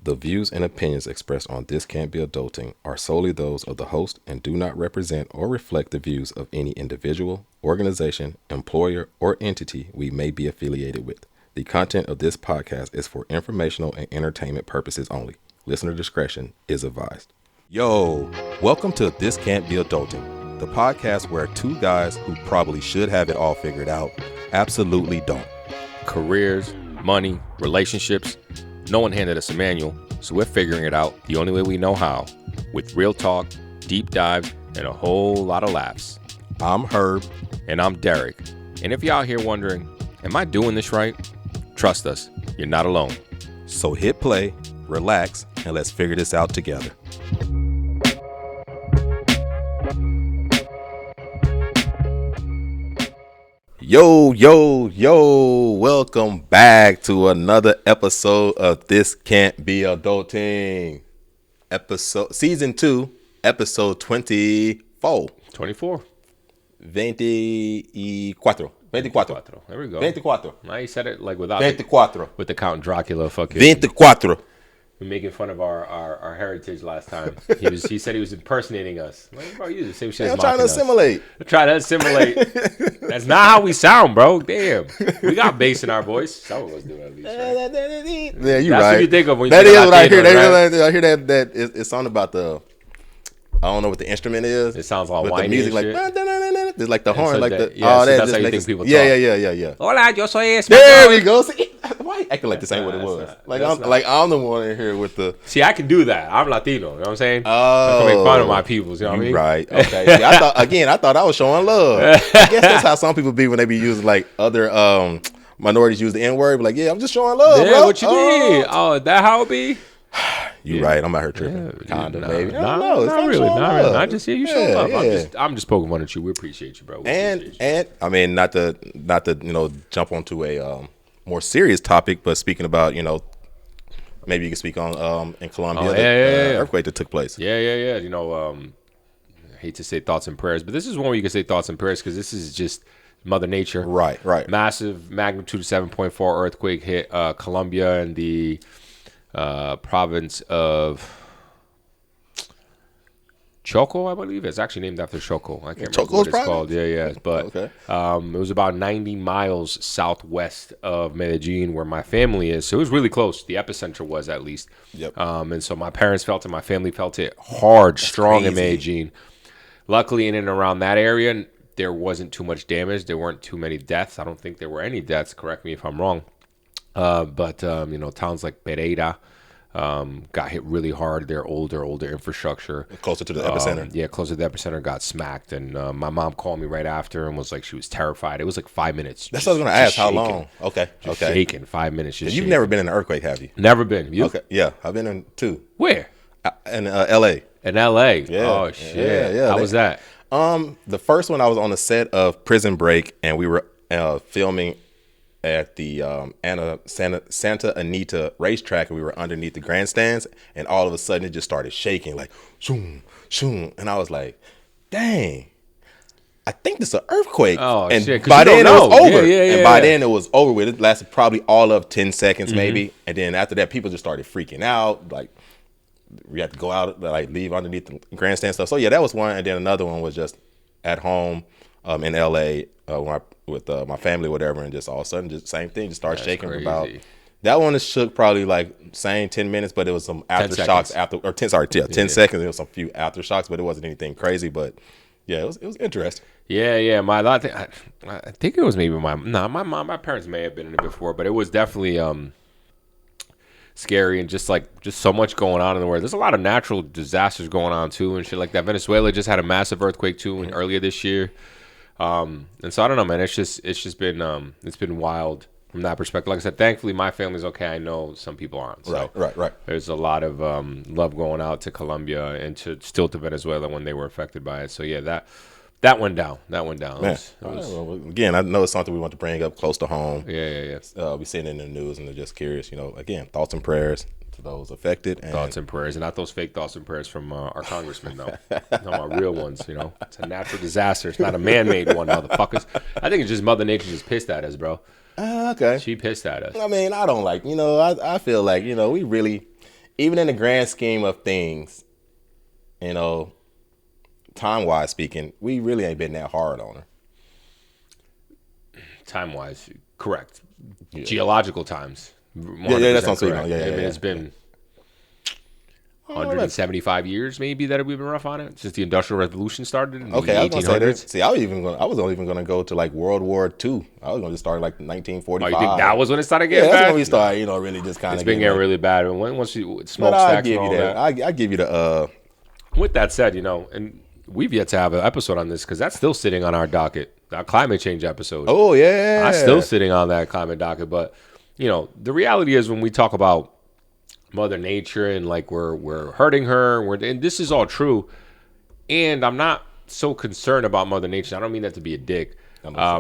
The views and opinions expressed on This Can't Be Adulting are solely those of the host and do not represent or reflect the views of any individual, organization, employer, or entity we may be affiliated with. The content of this podcast is for informational and entertainment purposes only. Listener discretion is advised. Yo, welcome to This Can't Be Adulting, the podcast where two guys who probably should have it all figured out absolutely don't. Careers, money, relationships. No one handed us a manual, so we're figuring it out the only way we know how, with real talk, deep dives, and a whole lot of laughs. I'm Herb. And I'm Derek. And if you're out here wondering, am I doing this right? Trust us, you're not alone. So hit play, relax, and let's figure this out together. Yo, welcome back to another episode of This Can't Be Adulting. Season 2, episode 24. 24. 24. There we go. 24. Now you said it like without 24. with the Count Dracula fucking. 24. We're making fun of our heritage last time. He said he was impersonating us. Like, bro, you the same shit. I'm trying to assimilate. That's not how we sound, bro. Damn. We got bass in our voice. Some of us do at least. Right? Yeah, you're That's right. what you think of when you that think is of what I hear. Latino, right? I hear that it's something about the. I don't know what the instrument is. It sounds all but whiny the music and like shit. there's like the horn, so like that- the yeah, so that that's just how you makes think it- people yeah. Hola, yo soy español. There we go. See, why you acting like this ain't what it was? That's I'm the one in here with the. See, I can do that. I'm Latino. You know what I'm saying? Oh, I can make fun of my peoples. You know what I mean? Right. Okay. See, I thought I was showing love. I guess that's how some people be when they be using like other minorities use the N word. Be like, yeah, I'm just showing love. Yeah, bro. what you mean? Oh, is that how it be? You right. I'm out here tripping. Kinda, maybe. I don't know. It's Not kinda really. showing Not really. love. I just you show love. Yeah. I'm just poking fun at you. We appreciate you, bro. We appreciate you. And I mean, not to jump onto a more serious topic, but speaking about maybe you can speak on in Colombia the earthquake that took place. Yeah. You know, I hate to say thoughts and prayers, but this is one where you can say thoughts and prayers because this is just Mother Nature. Right. Massive magnitude 7.4 earthquake hit Colombia and the province of Choco, I believe. It's actually named after Choco. I can't remember what it's called. Yeah. But Okay. it was about 90 miles southwest of Medellin, where my family is. So it was really close. The epicenter was, at least. Yep. And so my parents felt it. My family felt it hard, strong in crazy. Medellin. Luckily, in and around that area, there wasn't too much damage. There weren't too many deaths. I don't think there were any deaths. Correct me if I'm wrong. But towns like Pereira got hit really hard. Their older infrastructure. Closer to the epicenter. Yeah, closer to the epicenter got smacked. And my mom called me right after and was like, she was terrified. It was like 5 minutes. That's what I was going to ask. How long? Okay. Shaking. 5 minutes. Just You've shaking. never been in an earthquake, have you? Never been. You? Okay. Yeah, I've been in 2. Where? In L.A. In L.A. Yeah. Oh, shit. Yeah. How was that? The first one I was on the set of Prison Break, and we were filming at the Santa Anita racetrack, and we were underneath the grandstands, and all of a sudden it just started shaking like shoom, shoom, and I was like, dang, I think this is an earthquake. Oh, and shit, 'cause by you then it don't was know. over. Yeah, and by then it was over with. It lasted probably all of 10 seconds maybe, and then after that people just started freaking out, like we had to go out, like leave underneath the grandstand stuff. So yeah, that was one, and then another one was just at home in LA with my family, whatever, and just all of a sudden, just same thing, just started shaking for about. That one is shook probably like same 10 minutes, but it was some aftershocks 10 seconds. There was some few aftershocks, but it wasn't anything crazy. But yeah, it was interesting. Yeah. I think it was maybe my parents may have been in it before, but it was definitely scary and just so much going on in the world. There's a lot of natural disasters going on too and shit like that. Venezuela just had a massive earthquake too earlier this year. And so I don't know, man. It's just been it's been wild from that perspective. Like I said, thankfully my family's okay. I know some people aren't. So Right. There's a lot of love going out to Colombia and to Venezuela when they were affected by it. So yeah, that went down. Man. Well, again, I know it's something we want to bring up close to home. Yeah. We seen it in the news, and they're just curious. Again, thoughts and prayers to those affected. And Thoughts and prayers, and not those fake thoughts and prayers from our congressman, though. No, my real ones, It's a natural disaster. It's not a man-made one, motherfuckers. I think it's just Mother Nature just pissed at us, bro. Okay. She pissed at us. I mean, I don't like, I feel like, we really, even in the grand scheme of things, time wise speaking, we really ain't been that hard on her. Time wise, correct. Yeah. Geological times. Yeah, that's what I'm saying. Yeah, I mean, it's been 175 years maybe that we've been rough on it since the Industrial Revolution started in the 1800s. I was gonna say that. See, I wasn't even gonna go to like World War II. I was gonna just start like 1945. Oh, you think that was when it started getting bad? bad? That's when we started, really just kind of. It's been getting really bad. And once you smokestacks I'll give and all you that. I give you the. With that said, and we've yet to have an episode on this because that's still sitting on our docket. Our climate change episode. Oh yeah, I'm still sitting on that climate docket. But the reality is when we talk about Mother Nature and like we're hurting her, and this is all true. And I'm not so concerned about Mother Nature. I don't mean that to be a dick,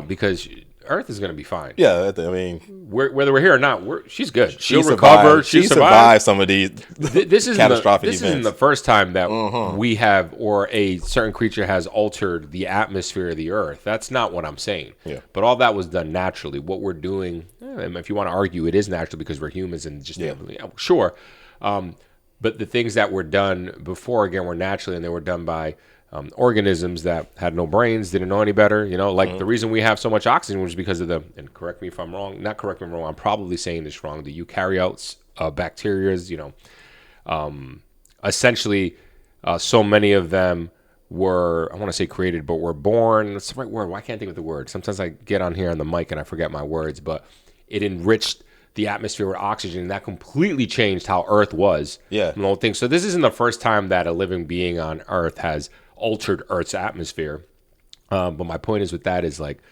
because Earth is going to be fine. Yeah, I mean, whether we're here or not, she's good. She'll survived, recover. She survived some of these this catastrophic events. This isn't the first time that we have, or a certain creature has altered the atmosphere of the Earth. That's not what I'm saying. Yeah. But all that was done naturally. What we're doing, if you want to argue, it is natural because we're humans and just sure. But the things that were done before, again, were naturally, and they were done by organisms that had no brains, didn't know any better. The reason we have so much oxygen was because of and correct me if I'm wrong, not correct me if I'm wrong, I'm probably saying this wrong, the eukaryotes, bacterias, essentially so many of them were, I want to say created, but were born. That's the right word. Why can't I think of the word? Sometimes I get on here on the mic and I forget my words, but it enriched the atmosphere with oxygen, and that completely changed how Earth was. Yeah. The whole thing. So this isn't the first time that a living being on Earth has altered Earth's atmosphere. But my point is with that is like,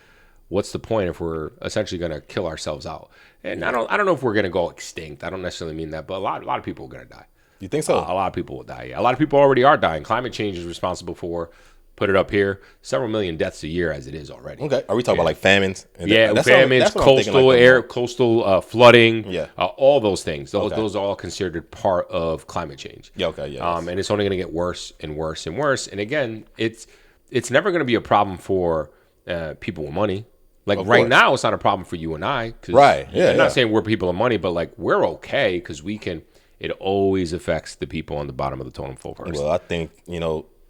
what's the point if we're essentially going to kill ourselves out? And I don't know if we're going to go extinct. I don't necessarily mean that, but a lot of people are going to die. You think so? A lot of people will die. Yeah. A lot of people already are dying. Climate change is responsible for, put it up here, several million deaths a year as it is already. Okay. Are we talking about like famines? Famines, coastal flooding, all those things. Those are all considered part of climate change. Yeah. Okay. Yeah. And it's only going to get worse and worse and worse. And again, it's never going to be a problem for people with money. Like right now, it's not a problem for you and I. Right. Yeah. I'm not saying we're people of money, but like we're okay because we can. It always affects the people on the bottom of the totem pole first. Well, I think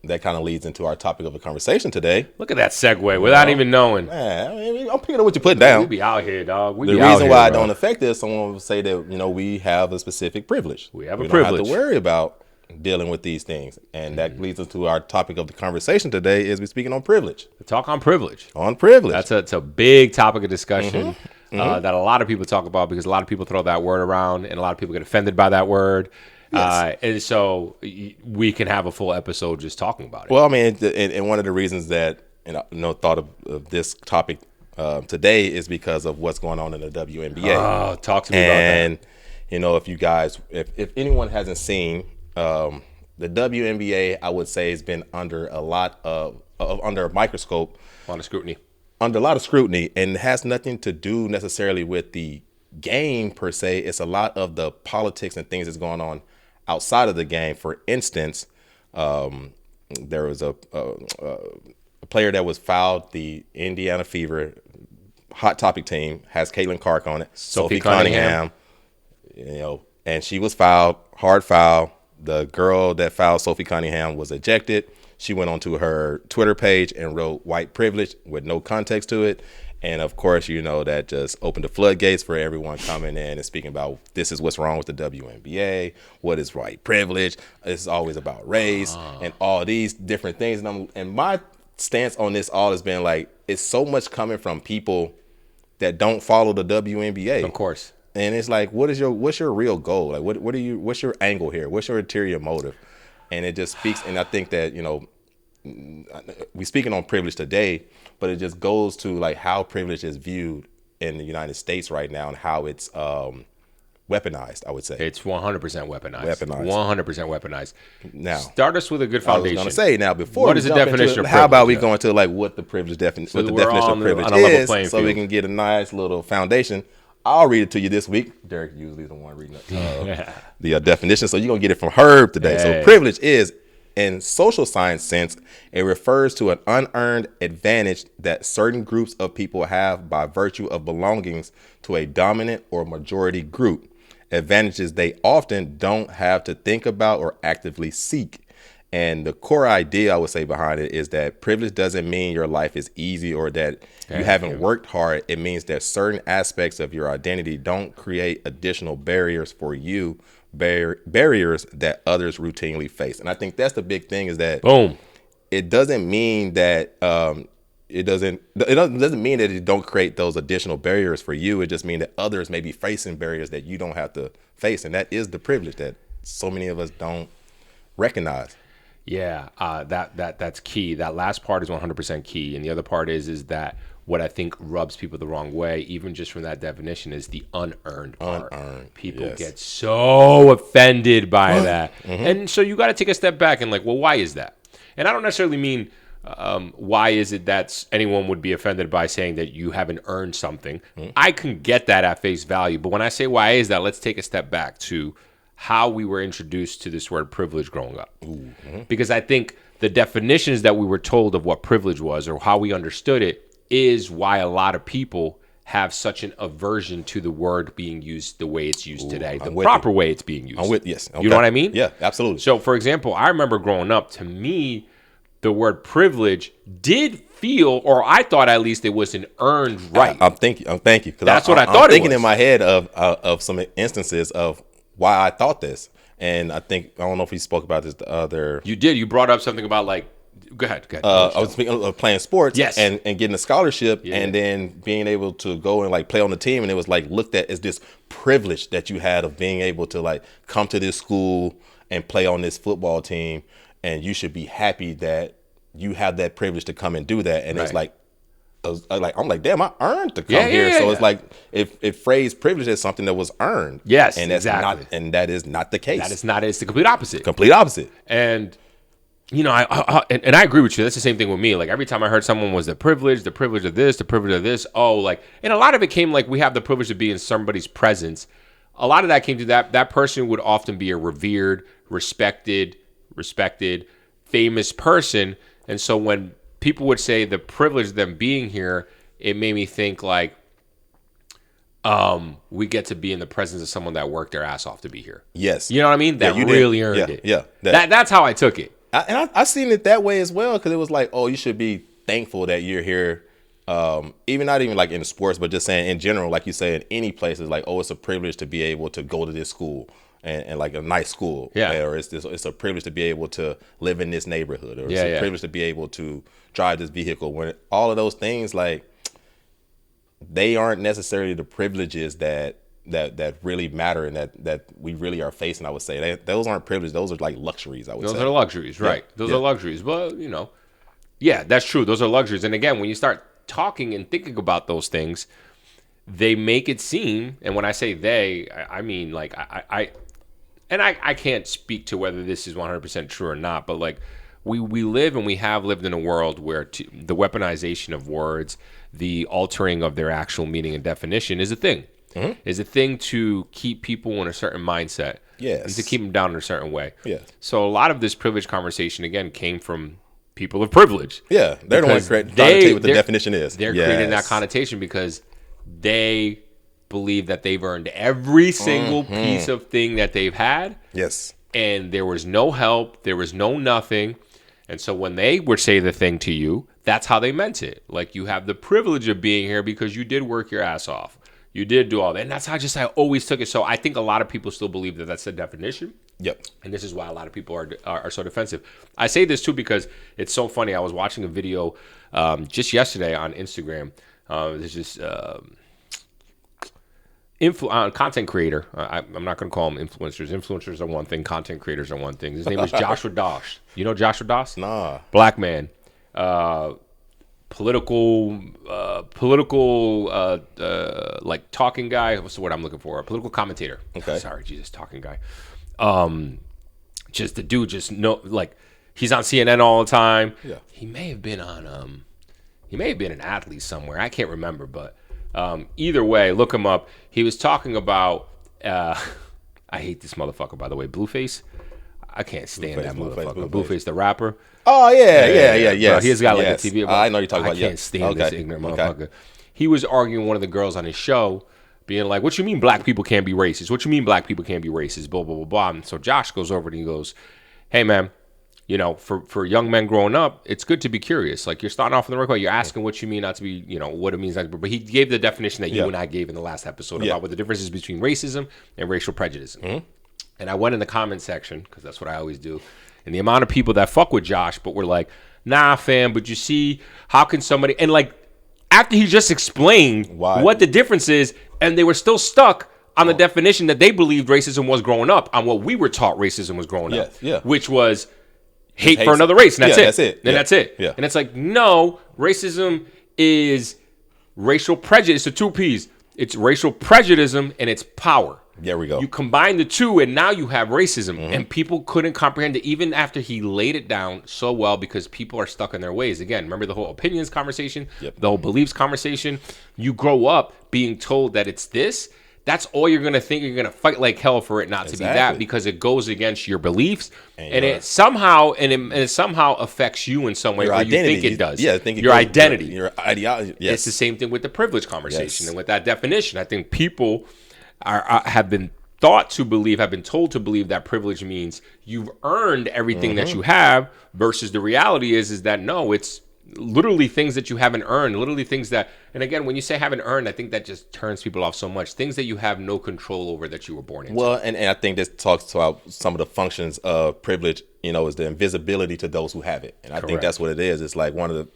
that kind of leads into our topic of the conversation today. Look at that segue without even knowing. Man, I mean, I'm picking up what you put down. We be out here, dog. The reason why I don't affect this, someone will say that we have a specific privilege. We have a privilege. Don't have to worry about dealing with these things, and that leads us to our topic of the conversation today. Is we're speaking on privilege. The talk on privilege. On privilege. That's a big topic of discussion that a lot of people talk about because a lot of people throw that word around, and a lot of people get offended by that word. Yes. And so we can have a full episode just talking about it. Well, I mean, and one of the reasons that thought of this topic today is because of what's going on in the WNBA. Oh, talk to me about that. And if you guys, if anyone hasn't seen the WNBA, I would say has been under a lot of under a microscope, a lot of scrutiny, and it has nothing to do necessarily with the game per se. It's a lot of the politics and things that's going on outside of the game. For instance, there was a player that was fouled. The Indiana Fever Hot Topic team has Caitlin Clark on it. Sophie Cunningham. And she was fouled, hard foul. The girl that fouled Sophie Cunningham was ejected. She went onto her Twitter page and wrote white privilege with no context to it. And of course, that just opened the floodgates for everyone coming in and speaking about this is what's wrong with the WNBA. What is white privilege? It's always about race and all these different things. And my stance on this all has been like, it's so much coming from people that don't follow the WNBA. Of course. And it's like, what's your real goal? Like, what's your angle here? What's your ulterior motive? And it just speaks. And I think that, we're speaking on privilege today, but it just goes to like how privilege is viewed in the United States right now and how it's weaponized, I would say. It's 100% weaponized. 100% weaponized. Now, start us with a good foundation. I was going to say now before what is the definition of privilege? How about we go into like what the privilege definition of privilege is, so we can get a nice little foundation. I'll read it to you this week. Derek usually is the one reading the definition, so you're gonna get it from Herb today. Yeah. So privilege is, in social science sense, it refers to an unearned advantage that certain groups of people have by virtue of belongings to a dominant or majority group, advantages they often don't have to think about or actively seek. And the core idea I would say behind it is that privilege doesn't mean your life is easy or that you haven't worked hard. It means that certain aspects of your identity don't create additional barriers for you, barriers that others routinely face. And I think that's the big thing, is that Boom. It doesn't mean that it doesn't mean that it don't create those additional barriers for you. It just means that others may be facing barriers that you don't have to face, and that is the privilege that so many of us don't recognize. Yeah, that's key. That last part is 100% key, and the other part is that what I think rubs people the wrong way, even just from that definition, is the unearned part. People get so offended by that, and so you got to take a step back and like, well, why is that? And I don't necessarily mean why is it that anyone would be offended by saying that you haven't earned something. I can get that at face value, but when I say why is that, let's take a step back to how we were introduced to this word privilege growing up. Because I think the definitions that we were told of what privilege was or how we understood it is why a lot of people have such an aversion to the word being used the way it's used today, the proper way it's being used. Yes. Okay. You know what I mean? Yeah, absolutely. So, for example, I remember growing up, to me, the word privilege did feel, or I thought at least, it was an earned right. Thank you. That's what I thought it was. I'm thinking in my head of some instances of why I thought this. And I don't know if we spoke about this the other. You did. You brought up something about like, go ahead. I was speaking of playing sports, yes, and getting a scholarship, and then being able to go and like play on the team, and it was like looked at as this privilege that you had of being able to like come to this school and play on this football team, and you should be happy that you have that privilege to come and do that. And it's like, I'm like, damn, I earned to come here. So it's like it phrased privilege as something that was earned. Yes, and that's exactly. that is not the case. That is not. It's the complete opposite. Complete opposite. And you know, I agree with you. That's the same thing with me. Like every time I heard someone was the privilege of this, the privilege of this. Oh, like, and a lot of it came like we have the privilege of being in somebody's presence. A lot of that came to that person would often be a revered, respected, famous person. And so when people would say the privilege of them being here, it made me think like, we get to be in the presence of someone that worked their ass off to be here. Yes. You know what I mean? That really earned it. Yeah. That's how I took it. I seen it that way as well, because it was like, oh, you should be thankful that you're here. Even not even like in sports, but just saying in general, like you say, in any place, it's like, oh, it's a privilege to be able to go to this school and like a nice school. Yeah. Or it's a privilege to be able to live in this neighborhood, or it's a privilege to be able to drive this vehicle. When all of those things, like, they aren't necessarily the privileges that really matter and that we really are facing. I would say those aren't privileges; those are like luxuries. Those are luxuries, right? Those are luxuries. But you know, yeah, that's true. Those are luxuries. And again, when you start talking and thinking about those things, they make it seem. And when I say they, I mean like I can't speak to whether this is 100% true or not. But like we live and we have lived in a world where the weaponization of words, the altering of their actual meaning and definition is a thing. Mm-hmm. Is a thing to keep people in a certain mindset. Yes. And to keep them down in a certain way. Yeah. So a lot of this privilege conversation, again, came from people of privilege. Yeah. They're the ones trying to tell you what the definition is. They're creating that connotation because they believe that they've earned every single piece of thing that they've had. Yes. And there was no help. There was no nothing. And so when they would say the thing to you, that's how they meant it. Like, you have the privilege of being here because you did work your ass off. You did do all that. And that's how I always took it. So I think a lot of people still believe that that's the definition. Yep. And this is why a lot of people are so defensive. I say this too because it's so funny. I was watching a video just yesterday on Instagram. There's this content creator. I'm not going to call them influencers. Influencers are one thing. Content creators are one thing. His name is Joshua Dosh. You know Joshua Dosh? Nah. Black man. Political, like talking guy. What's the word I'm looking for? A political commentator. Okay. Sorry, Jesus, talking guy. Just the dude. Just no, like he's on CNN all the time. Yeah. He may have been on. He may have been an athlete somewhere. I can't remember, but either way, look him up. He was talking about. I hate this motherfucker, by the way. Blueface. I can't stand that motherfucker. Blueface, the rapper. Oh, yeah. Bro, he's got like a TV. I know you're talking about. I can't stand this ignorant motherfucker. He was arguing with one of the girls on his show being like, what you mean black people can't be racist? What you mean black people can't be racist? Blah, blah, blah, blah. And so Josh goes over and he goes, hey, man, you know, for young men growing up, it's good to be curious. Like, you're starting off in the record, you're asking what you mean not to be, you know, what it means not to be. But he gave the definition that you and I gave in the last episode about what the difference is between racism and racial prejudice. And I went in the comment section, because that's what I always do. And the amount of people that fuck with Josh, but were like, nah, fam, but you see, how can somebody, and like, after he just explained what the difference is, and they were still stuck on the definition that they believed racism was growing up, on what we were taught racism was growing up, which was hate for another race, and that's it. And that's it. And it's like, no, racism is racial prejudice. It's the two P's. It's racial prejudice and it's power. There we go. You combine the two, and now you have racism. And people couldn't comprehend it, even after he laid it down so well, because people are stuck in their ways. Again, remember the whole opinions conversation, the whole beliefs conversation? You grow up being told that it's this. That's all you're going to think. You're going to fight like hell for it not to be that, because it goes against your beliefs. And it somehow affects you in some way, or you think it does. Yeah, think your identity. Your ideology. Yes. It's the same thing with the privilege conversation and with that definition. I think people have been taught to believe, have been told to believe that privilege means you've earned everything that you have, versus the reality is that no, it's literally things that you haven't earned, literally things that, and again, when you say haven't earned, I think that just turns people off so much. Things that you have no control over, that you were born into. Well, and I think this talks about some of the functions of privilege, you know, is the invisibility to those who have it. And I think that's what it is. It's like one of the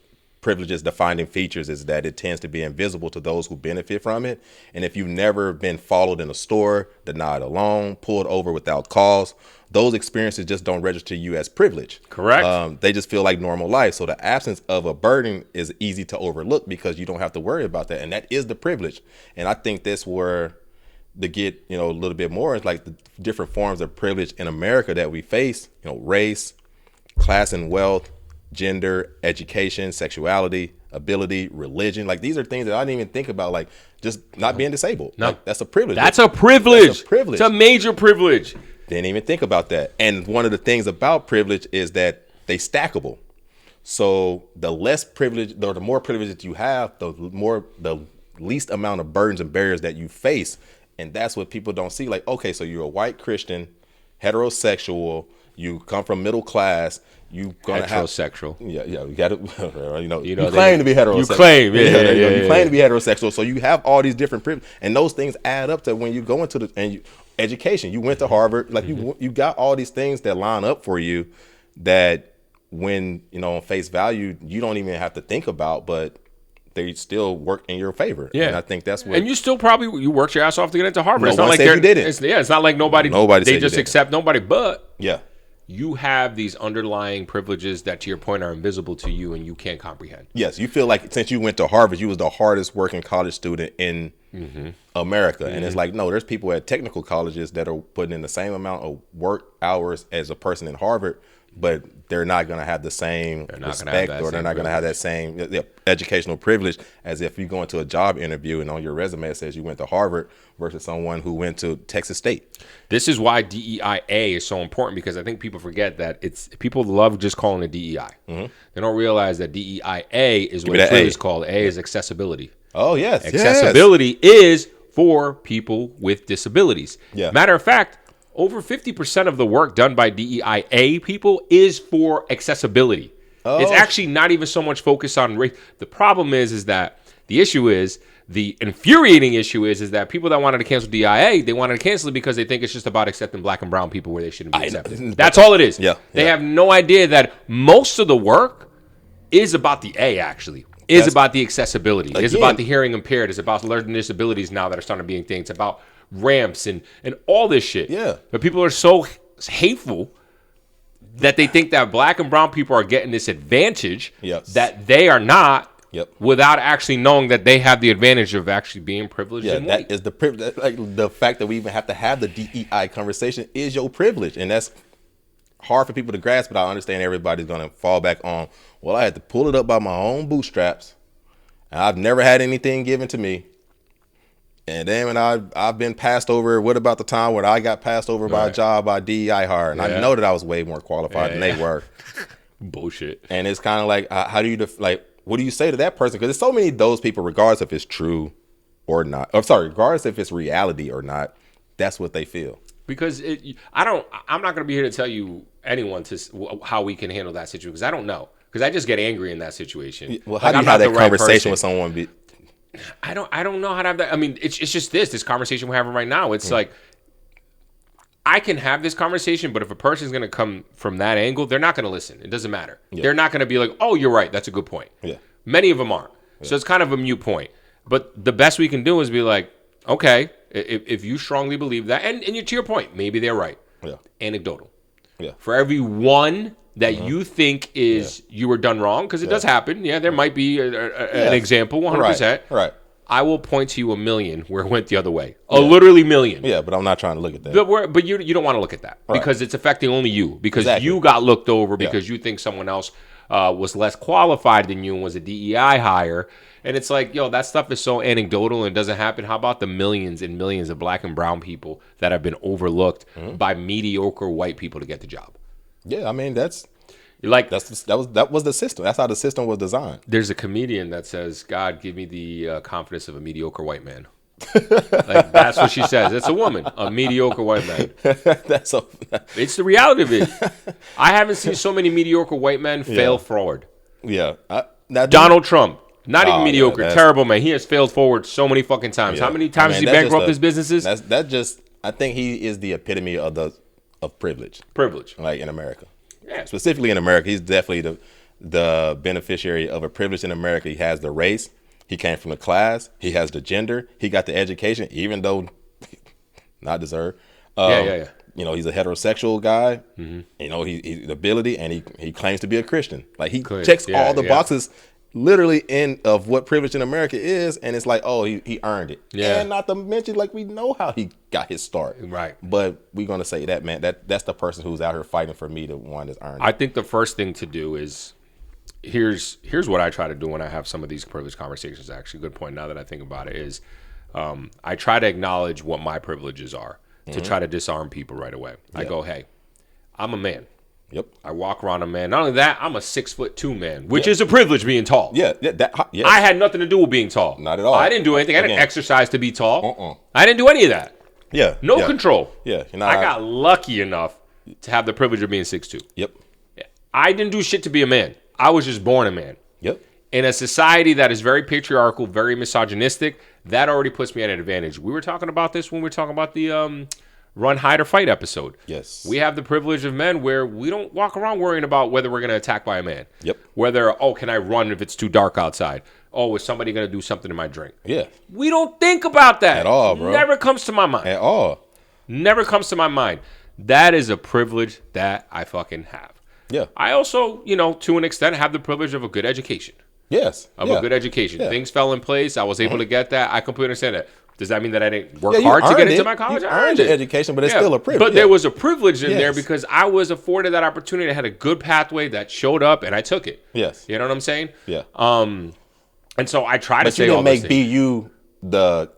privileges defining features is that it tends to be invisible to those who benefit from it. And if you've never been followed in a store, denied a loan, pulled over without cause, those experiences just don't register you as privilege. Correct. They just feel like normal life. So the absence of a burden is easy to overlook because you don't have to worry about that. And that is the privilege. And I think that's where to get, you know, a little bit more is like the different forms of privilege in America that we face, you know, race, class and wealth, gender, education, sexuality, ability, religion. Like, these are things that I didn't even think about, like just not being disabled. No. Like, that's a privilege. That's a privilege. That's a privilege. It's a major privilege. Didn't even think about that. And one of the things about privilege is that they stackable. So the less privilege, or the more privilege that you have, the least amount of burdens and barriers that you face. And that's what people don't see. Like, okay, so you're a white Christian, heterosexual, you come from middle class, you gonna heterosexual. You got to, you claim to be heterosexual. You claim, you claim to be heterosexual. So you have all these different privileges, and those things add up to when you go into education. You went to Harvard, like you got all these things that line up for you that when, you know, on face value, you don't even have to think about, but they still work in your favor. Yeah. And I think that's what. And you still probably, you worked your ass off to get into Harvard. No it's not one like said you didn't. It's not like nobody they just accept nobody, but you have these underlying privileges that, to your point, are invisible to you and you can't comprehend. Yes, you feel like since you went to Harvard, you was the hardest working college student in America. And it's like, no, there's people at technical colleges that are putting in the same amount of work hours as a person in Harvard, but they're not going to have the same respect, or they're not going to have that same educational privilege as if you go into a job interview and on your resume it says you went to Harvard versus someone who went to Texas State. This is why DEIA is so important, because I think people forget that people love just calling it DEI. They don't realize that DEIA is what it's really called. A is accessibility. Oh, yes. Accessibility is for people with disabilities. Yeah. Matter of fact, over 50% of the work done by DEIA people is for accessibility. Oh. It's actually not even so much focused on race. The problem is that the infuriating issue is that people that wanted to cancel DEIA, they wanted to cancel it because they think it's just about accepting black and brown people where they shouldn't be accepted. That's all it is. They have no idea that most of the work is about the A, actually. Is about the accessibility. It's about the hearing impaired. It's about learning disabilities now that are starting to be things. It's about ramps and all this shit. Yeah. But people are so hateful that they think that black and brown people are getting this advantage that they are not, without actually knowing that they have the advantage of actually being privileged. Yeah, that is the privilege. Like, the fact that we even have to have the DEI conversation is your privilege, and that's hard for people to grasp. But I understand everybody's gonna fall back on, well, I had to pull it up by my own bootstraps, and I've never had anything given to me. And then when I've been passed over, what about the time when I got passed over by a job by DEI hire? And I know that I was way more qualified than they were. Bullshit. And it's kind of like, how do you, what do you say to that person? Because there's so many of those people, regardless if it's true or not. I'm sorry, regardless if it's reality or not, that's what they feel. Because I'm not going to be here to tell you anyone how we can handle that situation because I don't know. Because I just get angry in that situation. Well, how do you have that conversation with someone? I don't know how to have that. I mean, it's just this conversation we're having right now. It's like I can have this conversation, but if a person's going to come from that angle, they're not going to listen. It doesn't matter. Yeah. They're not going to be like, "Oh, you're right. That's a good point." Yeah. Many of them aren't. Yeah. So it's kind of a mute point. But the best we can do is be like, "Okay, if you strongly believe that, and to your point, maybe they're right." Yeah. Anecdotal. Yeah. For every one that you think is you were done wrong, because it does happen. Yeah, there might be an example, 100%. Right. I will point to you a million where it went the other way. A literally million. Yeah, but I'm not trying to look at that. But you don't want to look at that because it's affecting only you. Because you got looked over because you think someone else was less qualified than you and was a DEI hire. And it's like, yo, that stuff is so anecdotal and it doesn't happen. How about the millions and millions of black and brown people that have been overlooked by mediocre white people to get the job? Yeah, I mean, that was the system. That's how the system was designed. There's a comedian that says, "God, give me the confidence of a mediocre white man." Like that's what she says. It's a woman, a mediocre white man. It's the reality of it. I haven't seen so many mediocre white men fail forward. Yeah, Donald Trump, not even mediocre, terrible man. He has failed forward so many fucking times. Yeah. How many times has he bankrupt his businesses? I think he is the epitome of privilege. Privilege, like in America. Yeah. Specifically in America, he's definitely the beneficiary of a privilege in America. He has the race. He came from the class. He has the gender. He got the education, even though not deserved. Yeah. You know, he's a heterosexual guy. Mm-hmm. You know, he's the ability, and he claims to be a Christian. Like he checks all the boxes, literally of what privilege in America is, and it's like, oh, he earned it. Yeah. And not to mention, like, we know how he got his start. Right. But we're gonna say that, man, that's the person who's out here fighting for me, the one that's earned it. I think the first thing to do is here's what I try to do when I have some of these privilege conversations. Actually, good point. Now that I think about it, is I try to acknowledge what my privileges are to try to disarm people right away. I go, hey, I'm a man. Yep. I walk around a man. Not only that, I'm a 6'2" man, which is a privilege being tall. Yeah. I had nothing to do with being tall. Not at all. I didn't do anything. I didn't exercise to be tall. I didn't do any of that. Yeah. No control. Yeah. I got lucky enough to have the privilege of being 6'2". Yep. I didn't do shit to be a man. I was just born a man. Yep. In a society that is very patriarchal, very misogynistic, that already puts me at an advantage. We were talking about this when we were talking about the Run, Hide, or Fight episode. Yes. We have the privilege of men where we don't walk around worrying about whether we're going to attack by a man. Yep. Whether, can I run if it's too dark outside? Oh, is somebody going to do something to my drink? Yeah. We don't think about that. At all, bro. Never comes to my mind. At all. Never comes to my mind. That is a privilege that I fucking have. Yeah. I also, to an extent, have the privilege of a good education. Yes. A good education. Yeah. Things fell in place. I was able to get that. I completely understand that. Does that mean that I didn't work hard to get into my college? You earned your education, but it's still a privilege. But there was a privilege in there because I was afforded that opportunity. I had a good pathway that showed up, and I took it. Yes. You know what I'm saying? Yeah. And so I try to say all this. But you didn't make BU the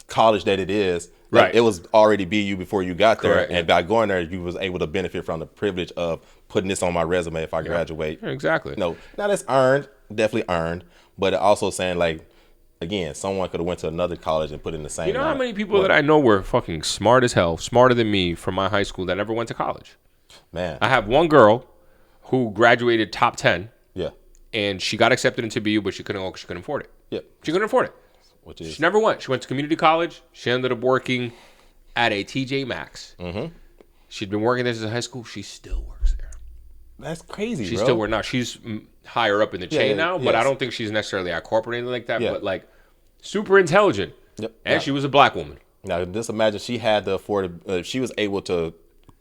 college that it is. Like, right. It was already BU before you got there. Correct, and by going there, you was able to benefit from the privilege of putting this on my resume if I graduate. Yeah, exactly. No, now that's earned, definitely earned. But also saying, like, again, someone could have went to another college and put in the same. You know how many people that I know were fucking smart as hell, smarter than me from my high school that never went to college? Man. I have one girl who graduated top 10. Yeah. And she got accepted into BU, but she couldn't go because she couldn't afford it. Yeah. She couldn't afford it. She never went. She went to community college. She ended up working at a TJ Maxx. Mm-hmm. She'd been working there since high school. She still works there. That's crazy, She's bro. still working now. She's higher up in the chain now, but I don't think she's necessarily at corporate or anything like that. Yeah. But, like, super intelligent. Yep. And she was a black woman. Now, just imagine she had the she was able to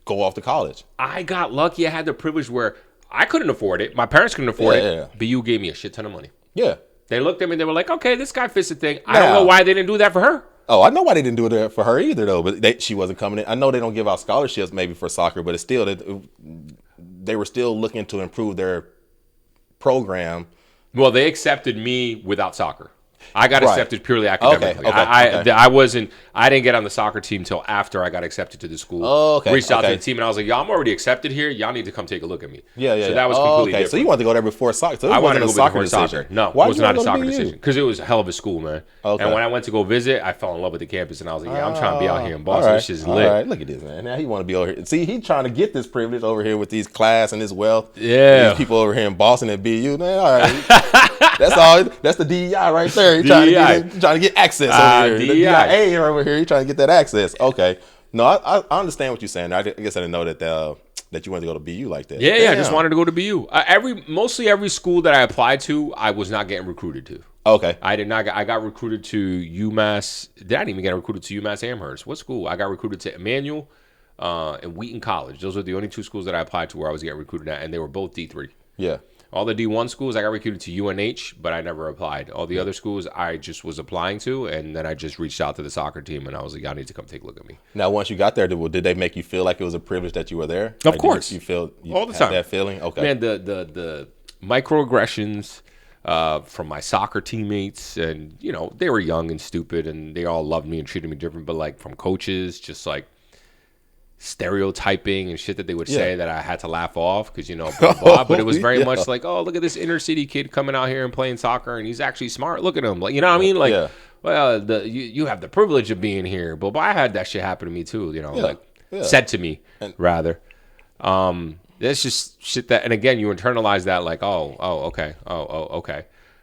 go off to college. I got lucky. I had the privilege where I couldn't afford it. My parents couldn't afford it. BU gave me a shit ton of money. Yeah. They looked at me and they were like, okay, this guy fits the thing. I don't know why they didn't do that for her. Oh, I know why they didn't do it for her either, though. But she wasn't coming in. I know they don't give out scholarships maybe for soccer, but it's still they were still looking to improve their program. Well, they accepted me without soccer. I got Right. accepted purely academically. Okay. I didn't get on the soccer team until after I got accepted to the school. Oh, okay, Reached out to okay. the team and I was like, "Yo, I'm already accepted here. Y'all need to come take a look at me." Yeah. So that was Oh, completely okay. different. So you wanted to go there before soccer. So it I wanted wasn't to a go before soccer decision. soccer. No, Why it was you not a wanna go to soccer BU? decision because it was a hell of a school, man. Okay. And when I went to go visit, I fell in love with the campus, and I was like, "Yeah, I'm trying to be out here in All Boston. right, This shit's all lit." right. Look at this, man. Now he want to be over here. See, he trying to get this privilege over here with these class and this wealth. Yeah. These people over here in Boston and BU. Man, all right. That's all. That's the DEI right there. He trying to get access over here. The DEI over here. He trying to get that access. Okay. No, I understand what you're saying. I guess I didn't know that you wanted to go to BU like that. Yeah, I just wanted to go to BU. Mostly every school that I applied to, I was not getting recruited to. Okay. I did not. I got recruited to UMass. I didn't even get recruited to UMass Amherst. What school? I got recruited to Emmanuel and Wheaton College. Those were the only two schools that I applied to where I was getting recruited at, and they were both D3. Yeah. All the D1 schools, I got recruited to UNH, but I never applied. All the other schools, I just was applying to, and then I just reached out to the soccer team, and I was like, y'all need to come take a look at me. Now, once you got there, did they make you feel like it was a privilege that you were there? Of course. You feel all the time that feeling? Okay. Man, the microaggressions from my soccer teammates, and, you know, they were young and stupid, and they all loved me and treated me different, but, like, from coaches, just, like, stereotyping and shit that they would say that I had to laugh off because, you know, blah, blah. But it was very much like, oh, look at this inner city kid coming out here and playing soccer, and he's actually smart. Look at him. Like, you know what I mean? Like, well, you have the privilege of being here. But I had that shit happen to me too, you know, said to me, rather. That's just shit that, and again, you internalize that like, okay.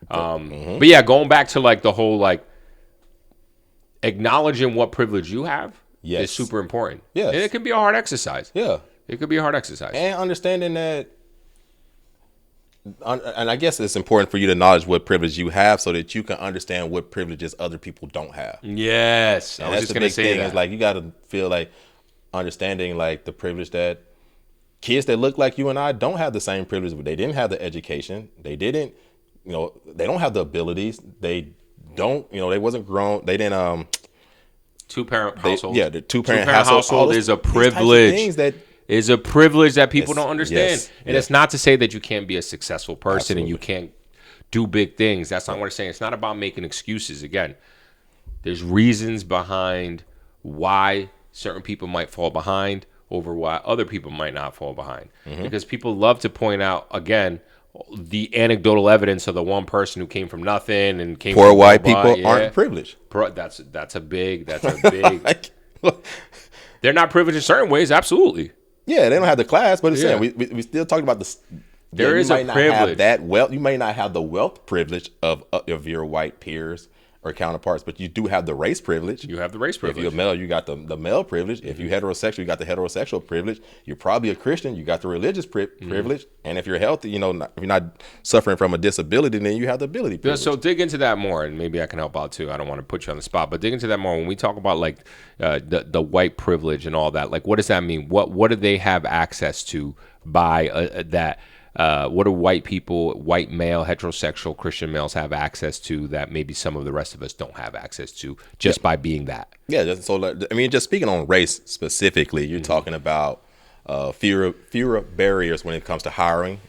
But yeah, going back to like the whole like acknowledging what privilege you have. Yes. Is super important. Yes. And it can be a hard exercise. Yeah. It could be a hard exercise. And understanding that, and I guess it's important for you to acknowledge what privilege you have so that you can understand what privileges other people don't have. Yes. And that's the big thing. Is like you got to feel like understanding like the privilege that kids that look like you and I don't have the same privilege. They didn't have the education. They didn't, you know, they don't have the abilities. They don't, you know, they wasn't grown. They didn't, two-parent household. The two-parent household is a privilege. Is a privilege that people don't understand. And it's not to say that you can't be a successful person and you can't do big things. That's not what I'm saying. It's not about making excuses. Again, there's reasons behind why certain people might fall behind over why other people might not fall behind. Because people love to point out, again, the anecdotal evidence of the one person who came from nothing and came poor from white people aren't privileged. That's a big they're not privileged in certain ways, absolutely. Yeah, they don't have the class, but it's saying we still talking about the there is a privilege. Have that wealth. You may not have the wealth privilege of your white peers or counterparts, but you do have the race privilege. You have the race privilege. If you're male, you got the male privilege. If you're heterosexual, you got the heterosexual privilege. You're probably a Christian, you got the religious privilege. And if you're healthy, you know, if you're not suffering from a disability, then you have the ability privilege. So dig into that more, and maybe I can help out too. I don't want to put you on the spot, but dig into that more. When we talk about like the white privilege and all that, like what does that mean? What do they have access to by that? What do white people, white male, heterosexual Christian males have access to that maybe some of the rest of us don't have access to just by being that? Yeah, so I mean, just speaking on race specifically, you're talking about fewer barriers when it comes to hiring,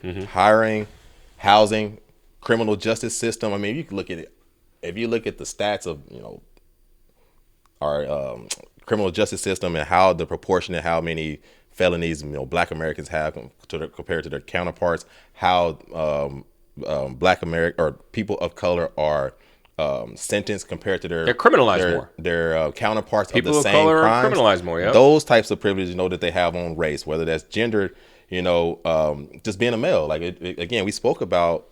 housing, criminal justice system. I mean, you can look at it. If you look at the stats of, you know, our criminal justice system and how the proportion of how many felonies, you know, Black Americans have compared to their counterparts, how Black American or people of color are sentenced compared to they're criminalized more. Their counterparts people of the same color crimes. Are criminalized more. Yeah, those types of privileges, you know, that they have on race, whether that's gender, you know, just being a male. Like again, we spoke about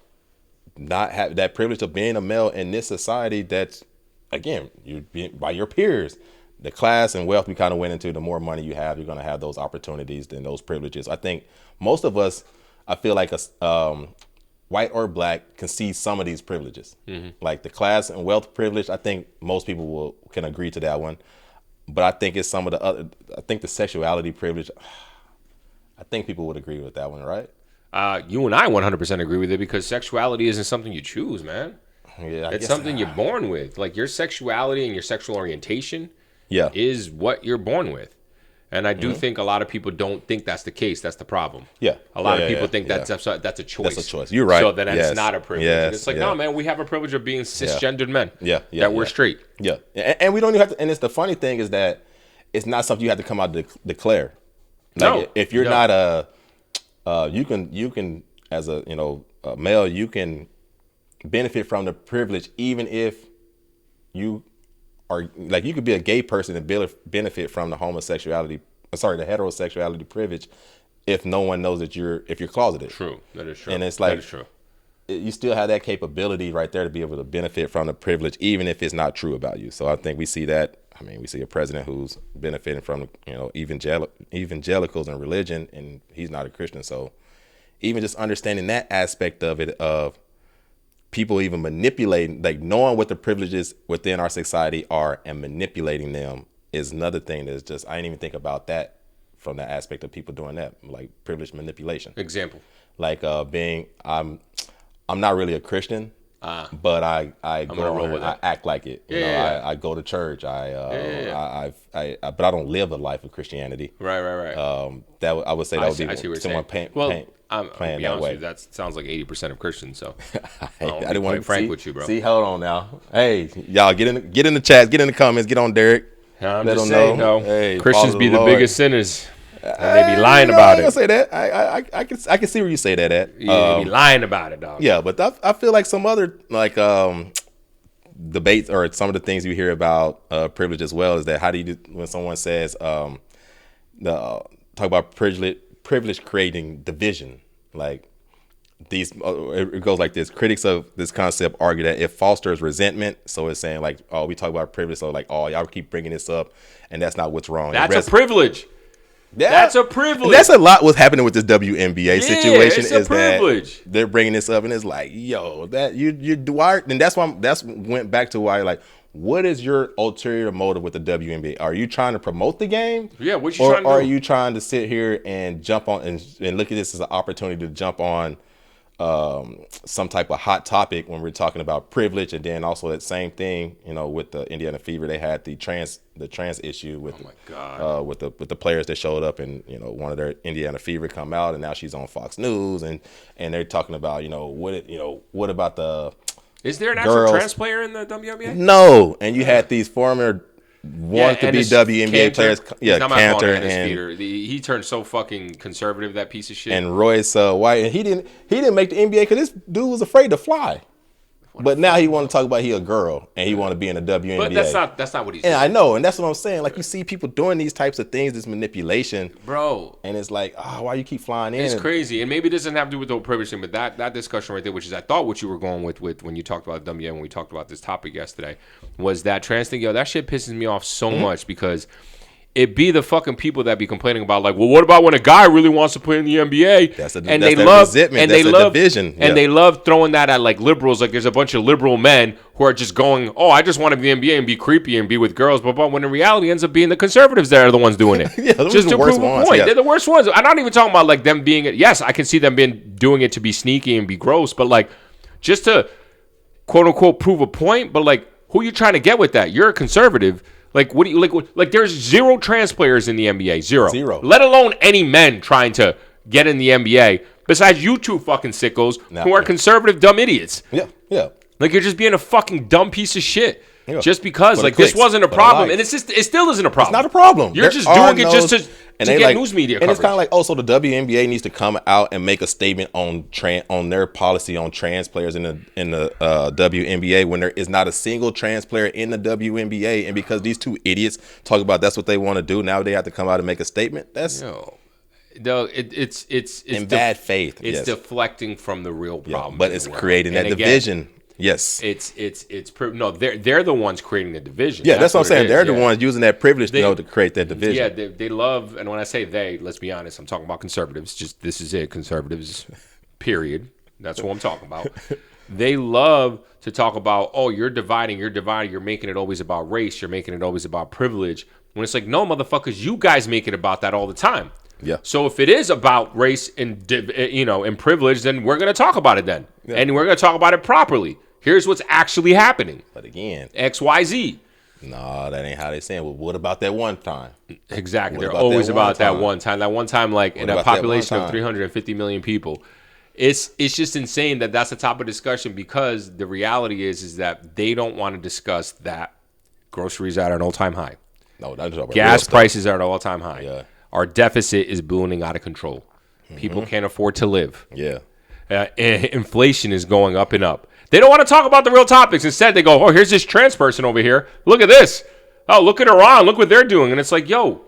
not have that privilege of being a male in this society. That's again, you by your peers. The class and wealth we kind of went into, the more money you have, you're going to have those opportunities and those privileges. I think most of us, I feel like white or Black can see some of these privileges. Like the class and wealth privilege, I think most people can agree to that one. But I think it's some of the other, I think the sexuality privilege, I think people would agree with that one, right? You and I 100% agree with it because sexuality isn't something you choose, man. Yeah, it's something you're born with. Like your sexuality and your sexual orientation is what you're born with. And I do think a lot of people don't think that's the case. That's the problem. Yeah. A lot of people think that's a choice. That's a choice. You're right. So then it's not a privilege. Yes. And it's like, no, man, we have a privilege of being cisgendered men. That we're straight. Yeah. And we don't even have to. And it's the funny thing is that it's not something you have to come out to declare. Like, no. If you're not you can as a a male, you can benefit from the privilege even if you are like you could be a gay person and benefit from the the heterosexuality privilege if no one knows that you're closeted. True, that is true. And it's like that is true. You still have that capability right there to be able to benefit from the privilege, even if it's not true about you. So I think we see that. I mean, we see a president who's benefiting from evangelicals and religion, and he's not a Christian. So even just understanding that aspect of it, of people even manipulating, like knowing what the privileges within our society are and manipulating them is another thing that's just, I didn't even think about that from the aspect of people doing that, like privilege manipulation. Example. Like I'm not really a Christian, but I go and I act like it. I go to church. But I don't live a life of Christianity. Right. That I would say that would be someone playing that way. That sounds like 80% of Christians. So I didn't want to be frank with you, bro. See, hold on now. Hey, y'all get in the chat, get in the comments, get on Derek. I'm just saying, Hey, Christians be the biggest sinners. And they be lying about it. I say that. I can see where you say that at. Yeah, they be lying about it, dog. Yeah, but I feel like some other debates or some of the things you hear about privilege as well is that how do you do when someone says talk about privilege creating division, like these it goes like this. Critics of this concept argue that it fosters resentment. So it's saying like, oh, we talk about privilege, so like, oh, y'all keep bringing this up, and that's not what's wrong. That's a privilege. That's a privilege. That's a lot what's happening with this WNBA situation. It's a privilege. That they're bringing this up, and it's like, yo, that you why? And that's went back to why, like, what is your ulterior motive with the WNBA? Are you trying to promote the game? Yeah, what you trying to do? Or are you trying to sit here and jump on and look at this as an opportunity to jump on some type of hot topic when we're talking about privilege? And then also that same thing, with the Indiana Fever, they had the trans issue with with the players that showed up, and one of their Indiana Fever come out, and now she's on Fox News, and they're talking about what about the is there an actual trans player in the WNBA? No, and you had these former want to be WNBA players. Yeah, Cantor and he turned so fucking conservative, that piece of shit. And Royce White, and he didn't make the NBA because this dude was afraid to fly. But now he want to talk about he a girl and he want to be in the WNBA. But that's not what he's saying. And I know, and that's what I'm saying. Like, you see people doing these types of things, this manipulation, bro. And it's like, why you keep flying in? It's crazy, and maybe it doesn't have to do with the whole privilege thing, but that discussion right there, which is I thought what you were going with when you talked about WNBA, when we talked about this topic yesterday, was that trans thing. Yo, that shit pisses me off so much because it be the fucking people that be complaining about, like, well, what about when a guy really wants to play in the NBA? They love throwing that at like liberals. Like, there's a bunch of liberal men who are just going, oh, I just want to be in the NBA and be creepy and be with girls, but when in reality ends up being the conservatives that are the ones doing it. Just to prove a point. Yeah. They're the worst ones. I'm not even talking about like them being, yes, I can see them doing it to be sneaky and be gross, but like just to quote unquote prove a point. But like, who are you trying to get with that? You're a conservative. Like, what do you like? There's 0 trans players in the NBA, zero. Let alone any men trying to get in the NBA. Besides you two fucking sickos who are conservative dumb idiots. Yeah. Like, you're just being a fucking dumb piece of shit. Yeah. Just because, like, this wasn't a problem, and it still isn't a problem. It's not a problem. You're just doing it just to get news media coverage. And it's kind of like, so the WNBA needs to come out and make a statement on their policy on trans players in the WNBA when there is not a single trans player in the WNBA, and because these two idiots talk about that's what they want to do, now they have to come out and make a statement. That's it's in bad faith. It's deflecting from the real problem, but it's creating that division. Yes, they're the ones creating the division. Yeah, that's what I'm saying. They're the ones using that privilege to create that division. Yeah, they love, and when I say they, let's be honest, I'm talking about conservatives. Just this is it, conservatives. Period. That's what I'm talking about. They love to talk about, oh, you're dividing. You're making it always about race. You're making it always about privilege. When it's like, no, motherfuckers, you guys make it about that all the time. Yeah. So if it is about race and and privilege, then we're gonna talk about it then, and we're gonna talk about it properly. Here's what's actually happening. But again, XYZ. No, that ain't how they saying. Well, what about that one time? Exactly. What They're about always that one about that time? one time. That one time, like in a about that one population of time? 350 million people. It's just insane that that's the top of discussion, because the reality is that they don't want to discuss that groceries are at an all-time high. No, that's about Gas prices are at an all-time high. Yeah. Our deficit is ballooning out of control. People can't afford to live. Yeah. And inflation is going up and up. They don't want to talk about the real topics. Instead, they go, oh, here's this trans person over here. Look at this. Oh, look at Iran. Look what they're doing. And it's like, yo,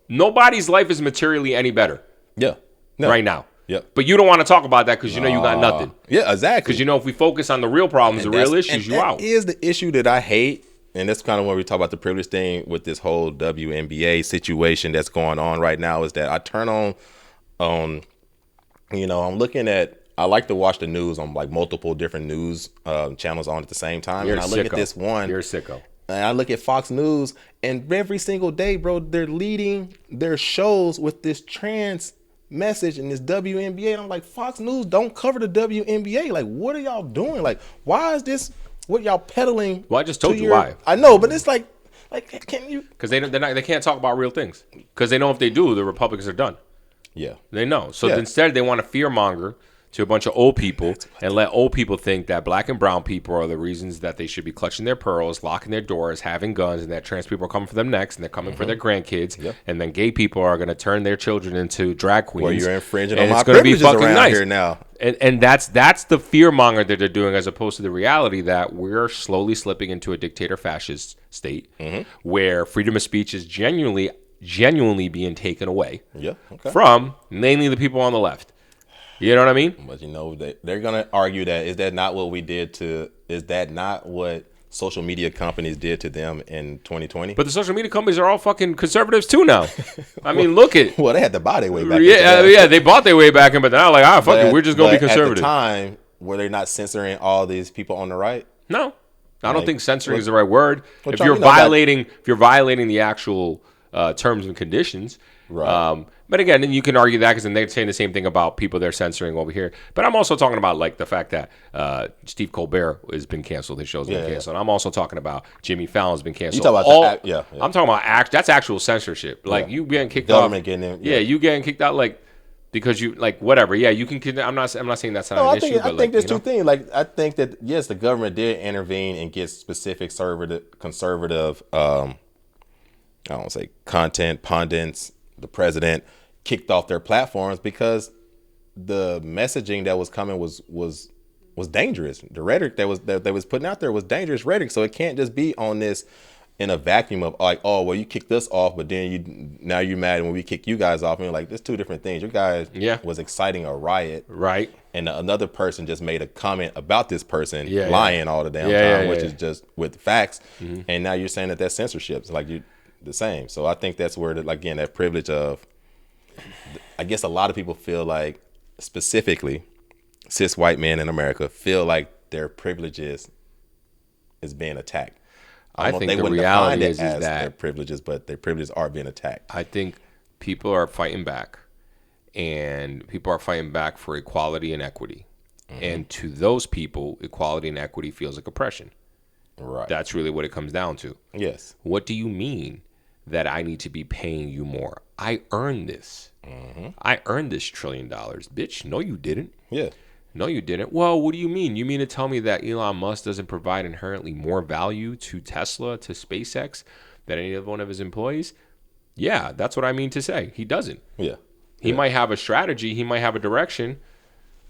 nobody's life is materially any better Yeah. No. right now. Yep. But you don't want to talk about that because you know you got nothing. Yeah, exactly. Because you know if we focus on the real problems, the real issues, you out. That is the issue that I hate. And that's kind of when we talk about the privilege thing with this whole WNBA situation that's going on right now, is that I turn on, I'm looking at, I like to watch the news on like multiple different news channels on at the same time. You're and I look at this one. You're a sicko. And I look at Fox News, and every single day, bro, they're leading their shows with this trans message and this WNBA. And I'm like, Fox News don't cover the WNBA. Like, what are y'all doing? Like, why is this what y'all peddling? Well, I just told you why. I know, but it's like, can you? Because they can't talk about real things. Because they know if they do, the Republicans are done. Yeah. They know. So instead, they want to fear monger to a bunch of old people and let old people think that black and brown people are the reasons that they should be clutching their pearls, locking their doors, having guns, and that trans people are coming for them next, and they're coming for their grandkids. Yep. And then gay people are going to turn their children into drag queens. Well, you're infringing on my privileges around here now. And that's the fear monger that they're doing, as opposed to the reality that we're slowly slipping into a dictator fascist state where freedom of speech is genuinely being taken away from mainly the people on the left. You know what I mean? But they're going to argue that is that not what social media companies did to them in 2020? But the social media companies are all fucking conservatives too now. I mean, look at. Well, they had to buy their way back. Yeah, they bought their way back in, but now like, fuck it, we're just going to be conservative. At the time, were they not censoring all these people on the right? No. I don't think censoring is the right word. If you're violating the actual terms and conditions. Right. But again, then you can argue that because then they're saying the same thing about people they're censoring over here. But I'm also talking about like the fact that Steve Colbert has been canceled. His show's been canceled. I'm also talking about Jimmy Fallon's been canceled. You talk about I'm talking about that's actual censorship. Like you getting kicked government off. Getting in, you getting kicked out like because you like whatever. Yeah, you can. I'm not saying that's not an issue. I think there's two things. Like I think that yes, the government did intervene and get specific conservative. I don't say content pundits. The president kicked off their platforms because the messaging that was coming was dangerous. The rhetoric that was putting out there was dangerous rhetoric. So it can't just be on this in a vacuum of like, oh, well, you kicked us off, but then now you're mad when we kick you guys off. And you're like, there's two different things. You guys was exciting a riot, right? And another person just made a comment about this person lying all the damn time, which is just with facts. And now you're saying that that's censorship. It's like the same. So I think that's where again that privilege of, I guess a lot of people feel like, specifically cis white men in America feel like their privileges is being attacked. I think the reality is that their privileges, but their privileges are being attacked. I think people are fighting back, and people are fighting back for equality and equity. And to those people, equality and equity feels like oppression. Right. That's really what it comes down to. Yes. What do you mean that I need to be paying you more? I earned this. I earned this $1 trillion. Bitch, no, you didn't. Yeah. No, you didn't. Well, what do you mean? You mean to tell me that Elon Musk doesn't provide inherently more value to Tesla, to SpaceX, than any other one of his employees? Yeah, that's what I mean to say. He doesn't. Yeah. He might have a strategy. He might have a direction.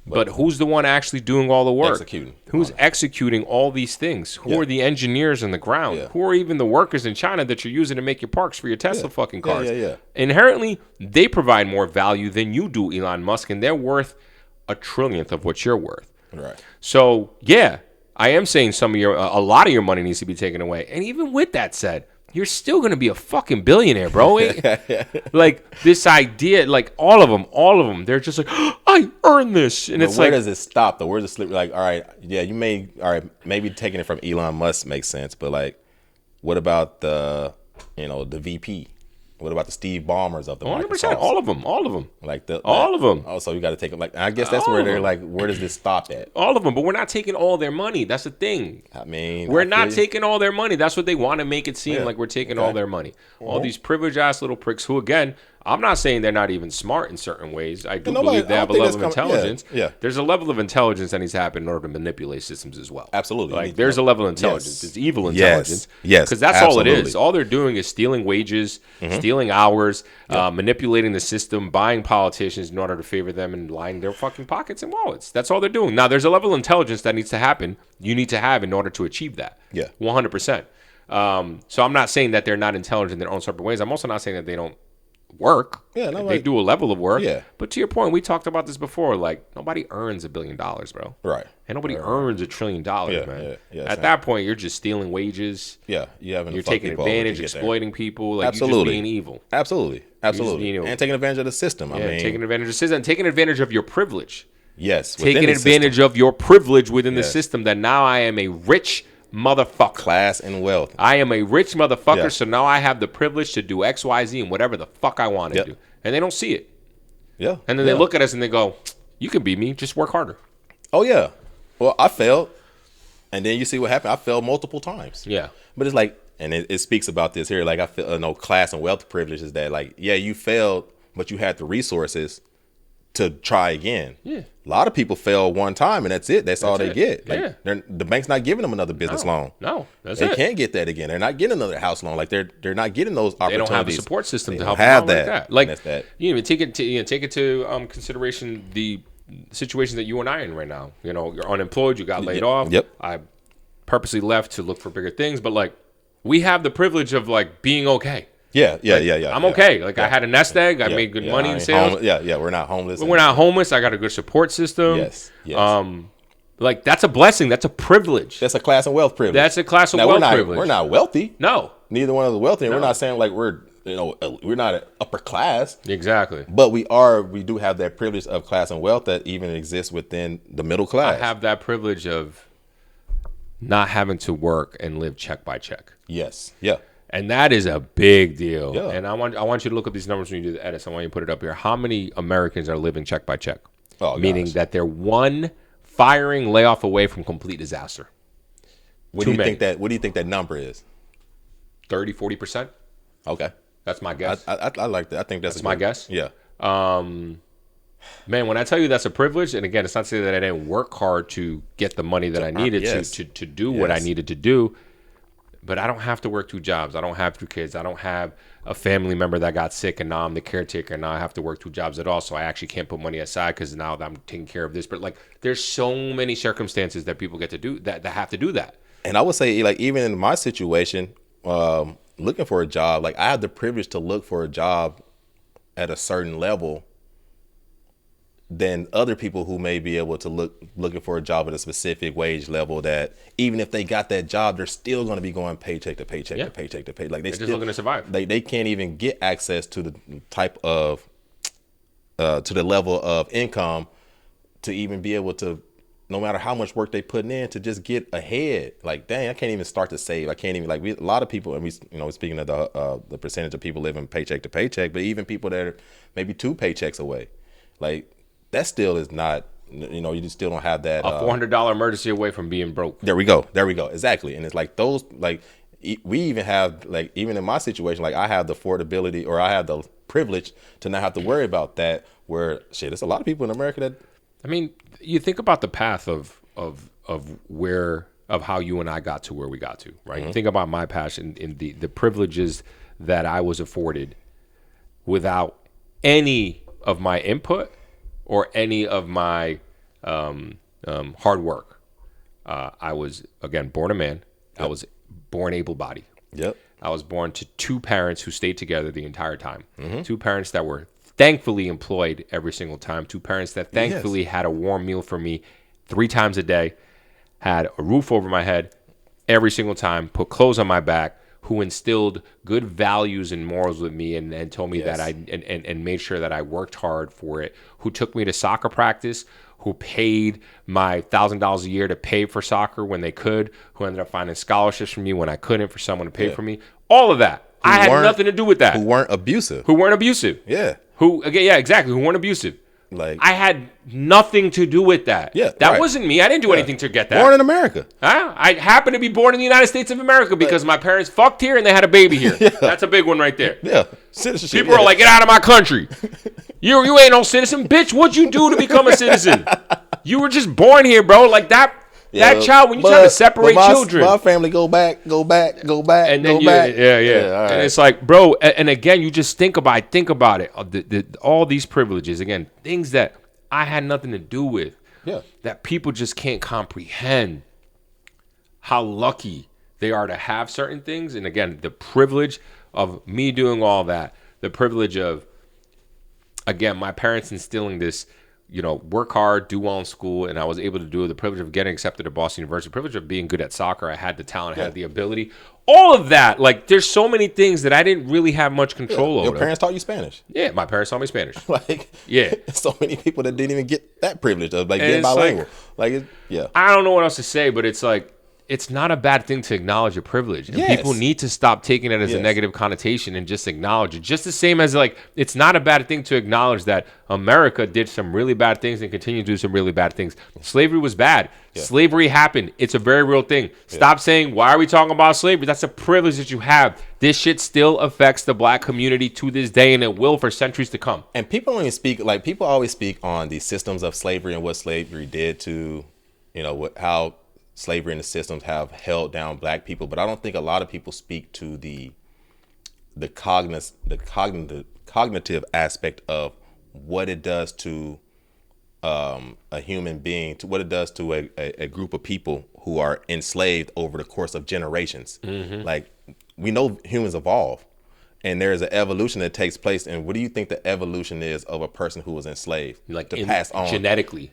But who's the one actually doing all the work? Executing. Who's executing all these things? Who are the engineers on the ground? Yeah. Who are even the workers in China that you're using to make your parks for your Tesla fucking cars? Yeah. Inherently, they provide more value than you do, Elon Musk, and they're worth 1/1,000,000th of what you're worth. Right. So, yeah, I am saying a lot of your money needs to be taken away. And even with that said, you're still going to be a fucking billionaire, bro. Like, this idea, like, all of them, they're just like, oh, I earned this. And it's where like, does it stop, though? Where's the slip? Like, all right, yeah, maybe taking it from Elon Musk makes sense, but, like, what about the VP? What about the Steve Ballmers of the 100%. Microsoft? All of them. Like all of them. Oh, so you got to take them. Like, I guess that's All where of they're them. like, where does this stop at? All of them, but we're not taking all their money. That's the thing. I mean, We're not taking all their money. That's what they want to make it seem like we're taking all their money. All these privileged ass little pricks who, again, I'm not saying they're not even smart in certain ways. I do believe they have a level of intelligence. Yeah. There's a level of intelligence that needs to happen in order to manipulate systems as well. Absolutely. Like there's a level of intelligence. Yes. It's evil intelligence. Yes. Because that's absolutely. all it is. All they're doing is stealing wages, stealing hours, manipulating the system, buying politicians in order to favor them and lining their fucking pockets and wallets. That's all they're doing. Now, there's a level of intelligence that needs to happen. You need to have in order to achieve that. Yeah. 100%. So I'm not saying that they're not intelligent in their own separate ways. I'm also not saying that they don't work. Yeah, no, they do a level of work. Yeah. But to your point, we talked about this before. Like, nobody earns $1 billion, bro. Right. And nobody earns $1 trillion, man. Yeah, At that point, you're just stealing wages. Yeah, you're taking advantage, exploiting people. Like, Absolutely. you're just being evil. Absolutely. being evil. And taking advantage of the system. I mean, taking advantage of the system, taking advantage of your privilege. Yes. Taking advantage of your privilege within the system that now I am a rich motherfucker. Class and wealth. I am a rich motherfucker, so now I have the privilege to do X, Y, Z, and whatever the fuck I want to do. And they don't see it. Yeah. And then they look at us and they go, you can beat me, just work harder. Oh, yeah. Well, I failed. And then you see what happened. I failed multiple times. Yeah. But it's like, and it speaks about this here, like I feel, class and wealth privilege is that, like, yeah, you failed, but you had the resources to try again. Yeah. A lot of people fail one time and that's it. That's all they get. Like, Yeah. the bank's not giving them another business loan. No, that's They it. can't get that again. They're not getting another house loan. Like they're not getting those They opportunities. don't have a support system They to don't help them have out that. like that. And Like, that's that. you know, take it to consideration the situation that you and I are in right now. You know, you're unemployed, you got laid off. Yep. I purposely left to look for bigger things, but like we have the privilege of like being okay. Yeah. I'm okay. Like I had a nest egg. I made good money in sales. We're not homeless. We're not homeless. I got a good support system. Yes. Like that's a blessing. That's a privilege. That's a class and wealth privilege. That's a class of now, wealth privilege. We're not wealthy. No. Neither one of us wealthy. And we're not saying like we're not an upper class. Exactly. But we do have that privilege of class and wealth that even exists within the middle class. I have that privilege of not having to work and live check by check. Yes. Yeah. And that is a big deal. Yeah. And I want you to look up these numbers when you do the edits. I want you to put it up here. How many Americans are living check by check? Oh, meaning gosh. that they're one firing layoff away from complete disaster. What do you think that number is? 30, 40%? Okay. That's my guess. I like that. I think that's my guess. Yeah. Man, when I tell you that's a privilege, and again, it's not to say that I didn't work hard to get the money that I needed to do what I needed to do, but I don't have to work 2 jobs. I don't have 2 kids. I don't have a family member that got sick, and now I'm the caretaker, and now I have to work 2 jobs at all, so I actually can't put money aside because now that I'm taking care of this. But like, there's so many circumstances that people get to do that have to do that. And I would say, like, even in my situation, looking for a job, like I have the privilege to look for a job at a certain level than other people who may be able to looking for a job at a specific wage level that even if they got that job, they're still going to be going paycheck to paycheck to paycheck to paycheck. Like they're just looking to survive. They can't even get access to the type of to the level of income to even be able to, no matter how much work they putting in, to just get ahead. Like, dang, I can't even start to save. I can't even, like, a lot of people, and we speaking of the percentage of people living paycheck to paycheck, but even people that are maybe 2 paychecks away, like that still is not, you just still don't have that. A $400 emergency away from being broke. There we go. Exactly. And it's like those, like we even have, like, even in my situation, like I have the affordability, or I have the privilege to not have to worry about that, where shit, there's a lot of people in America that, I mean, you think about the path of how you and I got to where we got to, right? You think about my passion in the privileges that I was afforded without any of my input or any of my hard work. I was, again, born a man. Yep. I was born able-bodied. Yep. I was born to 2 parents who stayed together the entire time. 2 parents that were thankfully employed every single time. 2 parents that thankfully had a warm meal for me 3 times a day, had a roof over my head every single time, put clothes on my back, who instilled good values and morals with me and told me that and made sure that I worked hard for it, who took me to soccer practice, who paid my $1,000 a year to pay for soccer when they could, who ended up finding scholarships for me when I couldn't for someone to pay for me. All of that. I had nothing to do with that. Who weren't abusive. Yeah. Exactly. Who weren't abusive. Like, I had nothing to do with that. Yeah, that wasn't me. I didn't do anything to get that. Born in America. I happened to be born in the United States of America because my parents fucked here and they had a baby here. That's a big one right there. Yeah, citizenship. People are like, get out of my country. You ain't no citizen, bitch. What'd you do to become a citizen? You were just born here, bro. Like that. That child, when you try to separate children, my family go back, and then go back. Yeah. And it's like, bro, and again, you just think about it. All these privileges, again, things that I had nothing to do with. Yeah. That people just can't comprehend how lucky they are to have certain things. And again, the privilege of me doing all that, the privilege of, again, my parents instilling this, work hard, do well in school, and I was able to do it. The privilege of getting accepted to Boston University, the privilege of being good at soccer. I had the talent, I had the ability. All of that, like, there's so many things that I didn't really have much control over. Your parents taught you Spanish. Yeah, my parents taught me Spanish. Yeah. So many people that didn't even get that privilege of being bilingual. I don't know what else to say, but it's like, it's not a bad thing to acknowledge your privilege. And people need to stop taking it as a negative connotation and just acknowledge it. Just the same as, like, it's not a bad thing to acknowledge that America did some really bad things and continue to do some really bad things. Slavery was bad. Slavery happened. It's a very real thing. Stop saying, why are we talking about slavery? That's a privilege that you have. This shit still affects the black community to this day, and it will for centuries to come. And people don't even speak, like, people always speak on the systems of slavery and what slavery did to, how slavery and the systems have held down black people, but I don't think a lot of people speak to the cognitive aspect of what it does to a human being, to what it does to a group of people who are enslaved over the course of generations. Like, we know humans evolve, and there is an evolution that takes place. And what do you think the evolution is of a person who was enslaved? Like, to pass on genetically,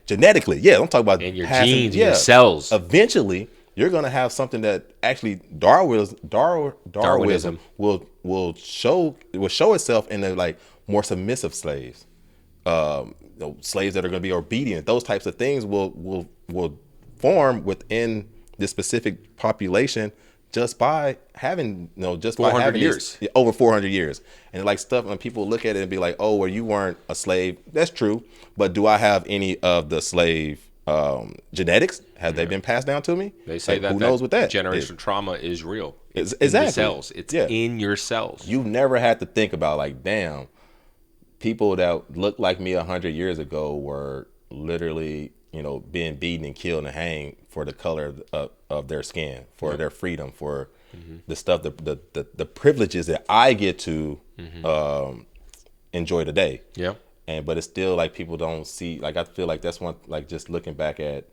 yeah. I'm talking about in your genes, your cells. Eventually, you're gonna have something that actually Darwinism will show itself in the, like, more submissive slaves. Slaves that are going to be obedient. Those types of things will form within this specific population just by having, just 400 by having years. Over 400 years. And, like, stuff, when people look at it and be like, oh, well, you weren't a slave. That's true. But do I have any of the slave genetics? Have they been passed down to me? They say that who knows what that generational trauma is real. It's exactly. in the cells. It's in your cells. You've never had to think about, like, damn, people that looked like me 100 years ago were literally, being beaten and killed and hanged for the color of their skin, for their freedom, for the stuff, the privileges that I get to enjoy today. Yeah. But it's still, like, people don't see, like, I feel like that's one, like, just looking back at,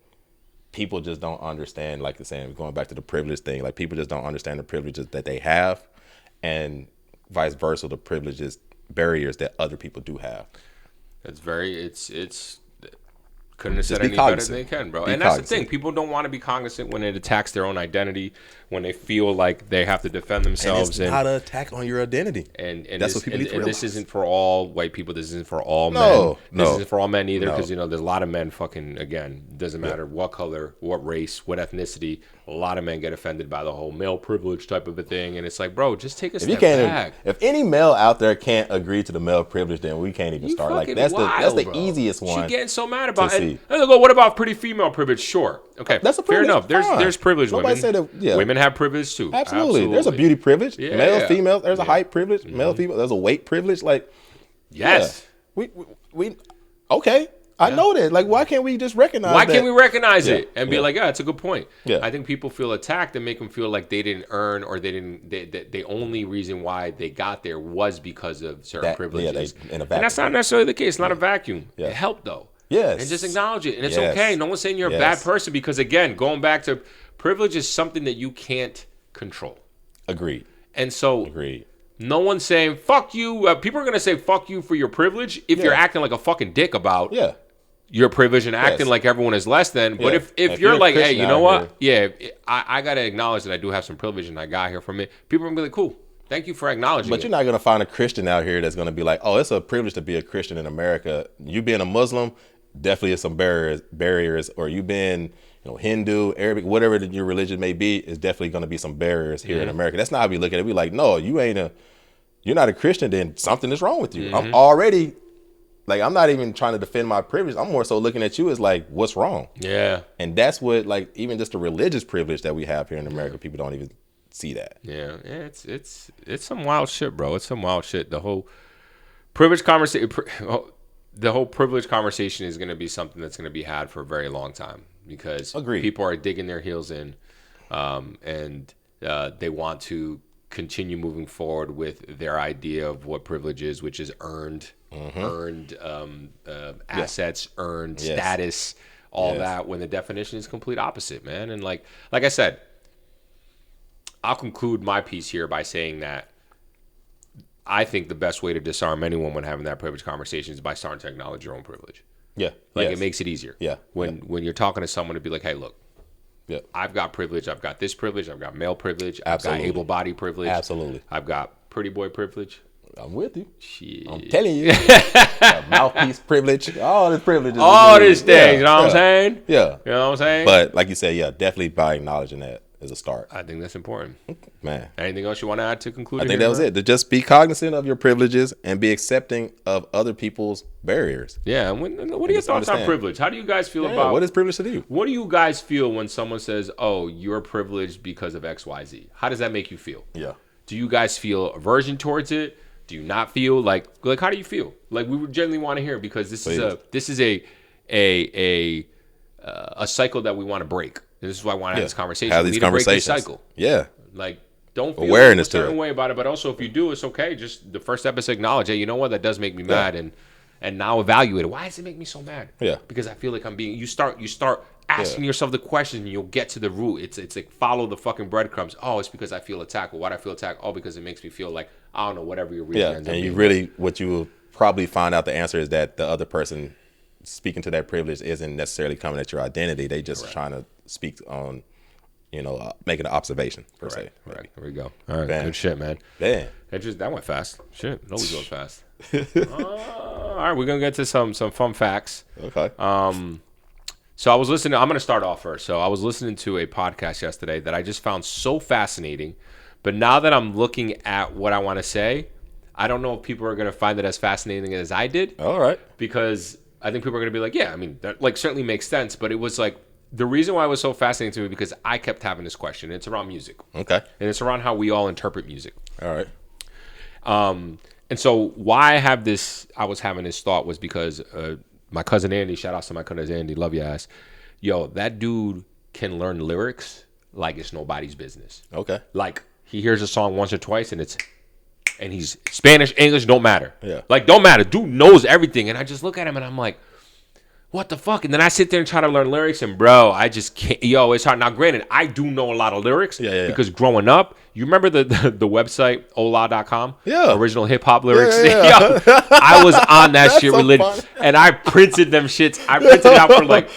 people just don't understand, like, the saying, going back to the privilege thing, like, people just don't understand the privileges that they have, and vice versa, the privileges, barriers that other people do have. It's couldn't have said any better than they can, bro. And that's the thing. People don't want to be cognizant when it attacks their own identity, when they feel like they have to defend themselves. And it's not an attack on your identity. And that's what people need to realize. This isn't for all white people. This isn't for all men. This isn't for all men either, because, there's a lot of men fucking, again, doesn't matter what color, what race, what ethnicity. A lot of men get offended by the whole male privilege type of a thing. And it's like, bro, just take a step back. If any male out there can't agree to the male privilege, then we can't even start. Like, that's the easiest one. She getting so mad about it. And go, what about pretty female privilege? Sure. Okay. That's a privilege. Fair enough. There's privilege. Nobody women. said that. Women have privilege too. Absolutely. There's a beauty privilege. Male, female. There's a height privilege. Male, female. There's a weight privilege. Like, yes. We okay. I know that. Like, why can't we just recognize Why can't we recognize it and be like, it's a good point. Yeah. I think people feel attacked and make them feel like they didn't earn, or the only reason why they got there was because of certain privileges. And that's not necessarily the case. It's not a vacuum. Yeah. It helped, though. Yes. And just acknowledge it. And it's okay. No one's saying you're a bad person, because, again, going back to privilege is something that you can't control. Agreed. And so no one's saying, fuck you. People are going to say, fuck you for your privilege if you're acting like a fucking dick about your privilege and acting like everyone is less than. But if you're like, hey, you know what? I got to acknowledge that I do have some privilege and I got here from it. People are going to be like, cool. Thank you for acknowledging it. But you're not going to find a Christian out here that's going to be like, oh, it's a privilege to be a Christian in America. You being a Muslim, definitely is some barriers, or you've been, Hindu, Arabic, whatever your religion may be, is definitely going to be some barriers here in America. That's not how we look at it. We like, no, you're not a Christian, then something is wrong with you. I'm already, like, I'm not even trying to defend my privilege. I'm more so looking at you as like, what's wrong? Yeah. And that's what, like, even just the religious privilege that we have here in America, people don't even see that. Yeah, it's some wild shit, bro. It's some wild shit. The whole privilege conversation, is going to be something that's going to be had for a very long time, because people are digging their heels in, and they want to continue moving forward with their idea of what privilege is, which is earned assets, earned status, all that. When the definition is complete opposite, man. And like I said, I'll conclude my piece here by saying that I think the best way to disarm anyone when having that privilege conversation is by starting to acknowledge your own privilege. Yeah. It makes it easier. Yeah. When you're talking to someone, to be like, hey, look, I've got privilege. I've got this privilege. I've got male privilege. Absolutely. I've got able-bodied privilege. Absolutely. I've got pretty boy privilege. I'm with you. Shit. I'm telling you. Mouthpiece privilege. All this privilege. All this thing. You know what I'm saying? Yeah. You know what I'm saying? But like you said, definitely by acknowledging that is a start. I think that's important. Man. Anything else you want to add to conclude? I think that was it. To just be cognizant of your privileges and be accepting of other people's barriers. Yeah. What are your thoughts on privilege? How do you guys feel about what is privilege to you? What do you guys feel when someone says, oh, you're privileged because of X, Y, Z? How does that make you feel? Yeah. Do you guys feel aversion towards it? Do you not feel like how do you feel? Like, we would generally want to hear, because this is a cycle that we want to break. This is why I want to have this conversation. Have these conversations. To break this cycle. Yeah. Like, don't feel awareness a certain way about it, but also if you do, it's okay. Just the first step is acknowledge, hey, you know what, that does make me mad, and now evaluate it. Why does it make me so mad? Yeah. Because I feel like I'm being. You start asking yourself the question, and you'll get to the root. It's like, follow the fucking breadcrumbs. Oh, it's because I feel attacked. Well, why do I feel attacked? Oh, because it makes me feel like, I don't know, whatever your reason ends up being. And you really, what you will probably find out the answer is that the other person speaking to that privilege isn't necessarily coming at your identity. They just trying to speak on, making an observation per se. Right. There we go. All right. Good shit, man. Damn. That went fast. Shit. It always goes fast. All right. We're going to get to some fun facts. Okay. So I was listening. I'm going to start off first. So I was listening to a podcast yesterday that I just found so fascinating. But now that I'm looking at what I want to say, I don't know if people are going to find it as fascinating as I did. All right. Because I think people are going to be like, yeah, I mean, that certainly makes sense. But it was like, the reason why it was so fascinating to me, because I kept having this question. It's around music. Okay. And it's around how we all interpret music. All right. And so why I was having this thought was because my cousin Andy, shout out to my cousin Andy, love your ass. Yo, that dude can learn lyrics like it's nobody's business. Okay. Like, he hears a song once or twice, and he's Spanish, English, don't matter. Yeah. Like, don't matter. Dude knows everything. And I just look at him and I'm like, what the fuck? And then I sit there and try to learn lyrics, and bro, I just can't. Yo, it's hard. Now, granted, I do know a lot of lyrics because growing up, you remember the website hola.com? Yeah. Original hip hop lyrics. Yeah. Yo, I was on that shit religion, and I printed them shits. I printed it out for like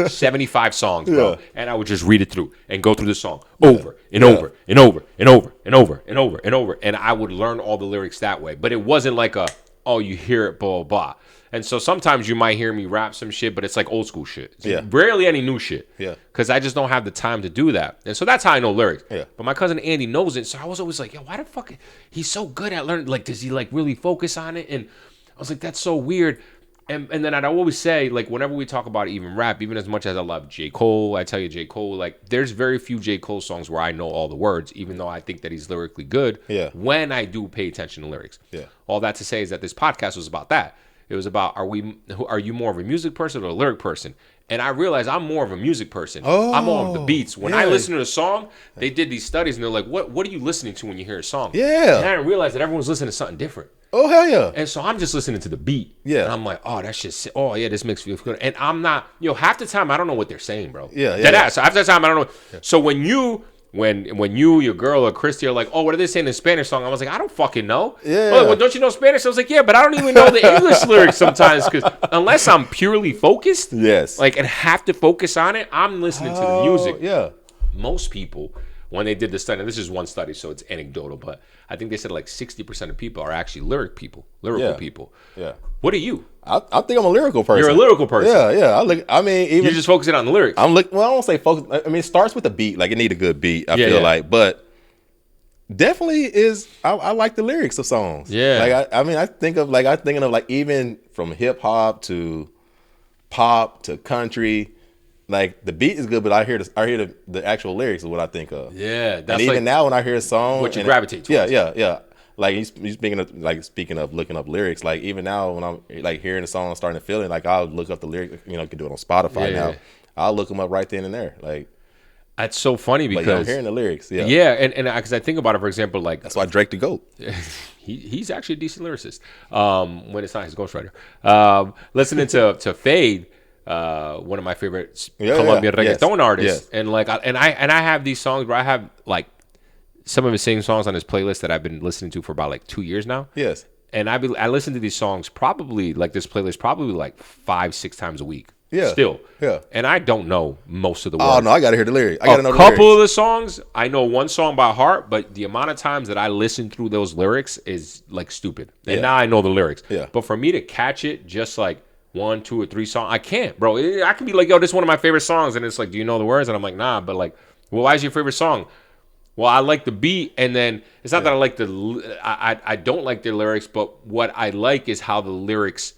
75 songs, bro. And I would just read it through and go through the song over and over and over and over and over and over and over. And I would learn all the lyrics that way. But it wasn't like you hear it, blah, blah, blah. And so sometimes you might hear me rap some shit, but it's like old school shit. It's rarely any new shit. Yeah. Because I just don't have the time to do that. And so that's how I know lyrics. Yeah. But my cousin Andy knows it. So I was always like, yo, why the fuck? He's so good at learning. Like, does he like really focus on it? And I was like, that's so weird. And then I'd always say, like, whenever we talk about even rap, even as much as I love J. Cole, I tell you, J. Cole, like, there's very few J. Cole songs where I know all the words, even though I think that he's lyrically good. Yeah. When I do pay attention to lyrics. Yeah. All that to say is that this podcast was about that. It was about, are you more of a music person or a lyric person? And I realized I'm more of a music person. I'm more of the beats. When I listen to a song, they did these studies and they're like, what are you listening to when you hear a song? Yeah. And I didn't realize that everyone's listening to something different. Oh, hell yeah. And so I'm just listening to the beat. Yeah. And I'm like, oh, that shit, oh, yeah, this makes me feel good. And I'm not, half the time I don't know what they're saying, bro. Yeah. So half the time I don't know. Yeah. So when you, your girl, or Christy are like, oh, what are they saying in the Spanish song? I was like, I don't fucking know. Yeah. Oh, well, don't you know Spanish? I was like, yeah, but I don't even know the English lyrics sometimes, because unless I'm purely focused, and have to focus on it, I'm listening to the music. Yeah. Most people, when they did the study, and this is one study, so it's anecdotal, but I think they said like 60% of people are actually lyrical people. Yeah. What are you? I think I'm a lyrical person. You're a lyrical person. Yeah. I mean, even You're just focusing on the lyrics. well, I don't say focus. I mean, it starts with a beat. Like, it need a good beat. I feel like, but definitely is. I like the lyrics of songs. Yeah. Like, I think of like even from hip hop to pop to country. Like, the beat is good, but I hear the actual lyrics is what I think of. Yeah, that's and even now when I hear a song, what you gravitate towards. Yeah. Like, you speaking of looking up lyrics. Like, even now when I'm like hearing a song, and starting to feel it. Like, I'll look up the lyrics. You can do it on Spotify now. Yeah. I'll look them up right then and there. Like, that's so funny because I'm hearing the lyrics. Yeah, and because I think about it, for example, like that's why Drake the GOAT. He's actually a decent lyricist. When it's not his ghostwriter. Listening to Fade. One of my favorite Colombian reggaeton artists, and like, I have these songs where I have like some of his same songs on his playlist that I've been listening to for about like 2 years now. Yes, and I listen to these songs probably like this playlist probably like 5-6 times a week. Yeah, still. Yeah, and I don't know most of the words. Oh no, I gotta hear the lyrics. I gotta know the lyrics. A lyrics. couple of the songs I know one song by heart, but the amount of times that I listen through those lyrics is like stupid. And now I know the lyrics. Yeah, but for me to catch it, just like 1, 2, or 3 songs. I can't, bro. I can be like, yo, this is one of my favorite songs. And it's like, do you know the words? And I'm like, nah. But like, well, why is your favorite song? Well, I like the beat. And then it's not that I like I don't like their lyrics, but what I like is how the lyrics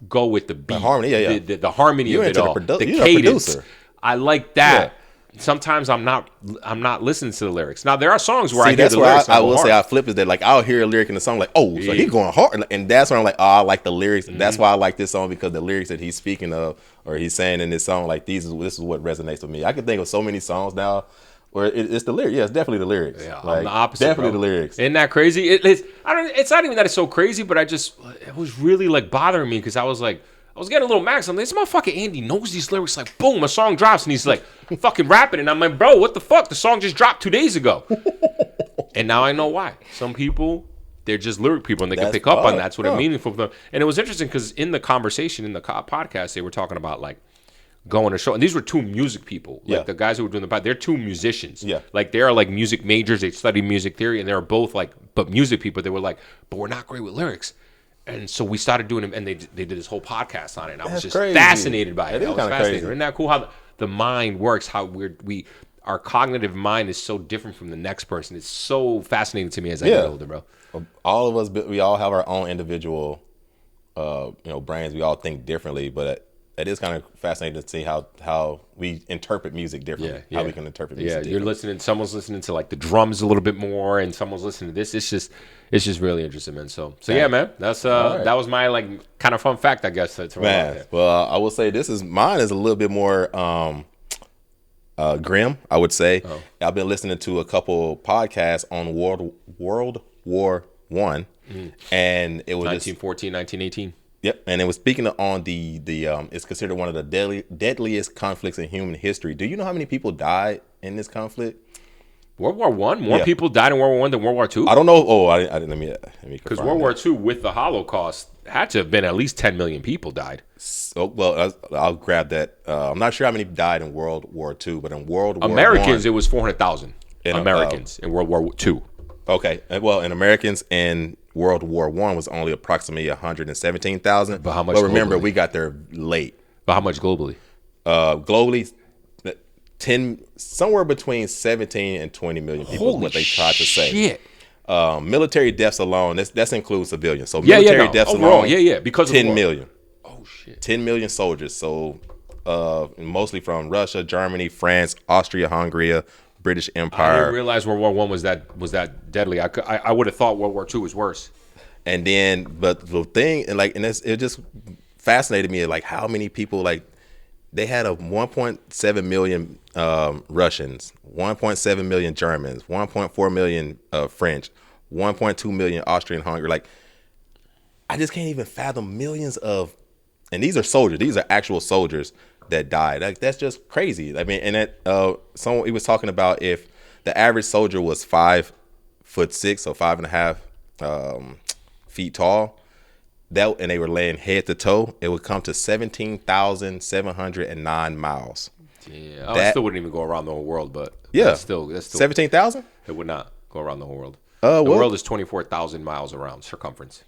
go with the beat. The harmony, the harmony of it all. The cadence. I like that. Yeah. Sometimes I'm not listening to the lyrics. Now there are songs where I hear the lyrics. I will say I flip is that like I'll hear a lyric in the song like, oh, so he's going hard, and that's when I'm like, oh, I like the lyrics. Mm-hmm. That's why I like this song, because the lyrics that he's speaking of or he's saying in this song, like this is what resonates with me. I can think of so many songs now where it's the lyrics. Yeah, it's definitely the lyrics. Yeah, like, I'm the opposite. Definitely bro. The lyrics. Isn't that crazy? It's not even that it's so crazy, but it was really like bothering me because I was getting a little mad. I'm like, this motherfucker Andy knows these lyrics. Like, boom, a song drops and he's like fucking rapping. And I'm like, bro, what the fuck? The song just dropped 2 days ago. And now I know why. Some people, they're just lyric people and they can pick up on that's what it meaningful for them. And it was interesting because in the conversation, in the podcast, they were talking about like going to show. And these were 2 music people. Like the guys who were doing the podcast, they're 2 musicians. Yeah. Like they are like music majors. They study music theory and they're both like, but music people. They were like, but we're not great with lyrics. And so we started doing it, and they did this whole podcast on it. And I was just fascinated by it. I was fascinated. Crazy. Isn't that cool how the mind works? How our cognitive mind is so different from the next person. It's so fascinating to me as I get older, bro. All of us, we all have our own individual, brains. We all think differently, but it is kind of fascinating to see how we interpret music differently. Yeah. How we can interpret music differently. Someone's listening to like the drums a little bit more, and someone's listening to this. It's just really interesting, man. So yeah, man. That's right. That was my like kind of fun fact, I guess. Man, well, I will say mine is a little bit more grim, I would say. Oh. I've been listening to a couple podcasts on World War I, and it was 1914, 1918. Yep, and it was speaking on the it's considered one of the deadliest conflicts in human history. Do you know how many people died in this conflict? World War I? More people died in World War I than World War II? I don't know. Oh, I didn't. Let me because World War II with the Holocaust had to have been at least 10 million people died. So, well, I'll grab that. I'm not sure how many died in World War II, but in World War Americans, it was 400,000 Americans in World War II. Okay, well, in Americans in World War I was only approximately 117,000. But how much? But remember, we got there late. But how much globally? Globally, somewhere between 17 and 20 million people is what they tried to say. Military deaths alone, that includes civilians. So military deaths alone, because 10 million. Oh shit. 10 million soldiers. So mostly from Russia, Germany, France, Austria, Hungary, British Empire. I didn't realize World War I was that deadly. I would have thought World War II was worse. And then, but the thing, it just fascinated me, like how many people, like they had 1.7 million Russians, 1.7 million Germans, 1.4 million French, 1.2 million Austrian Hungary. Like, I just can't even fathom millions of, and these are soldiers. These are actual soldiers that died. Like, that's just crazy. I mean, and someone he was talking about if the average soldier was 5'6", so 5.5 feet tall, and they were laying head to toe, it would come to 17,709 miles. Yeah, I still wouldn't even go around the whole world, but Yeah. that's still 17,000. it would not go around the whole world. Oh, The what? world is 24,000 miles around circumference.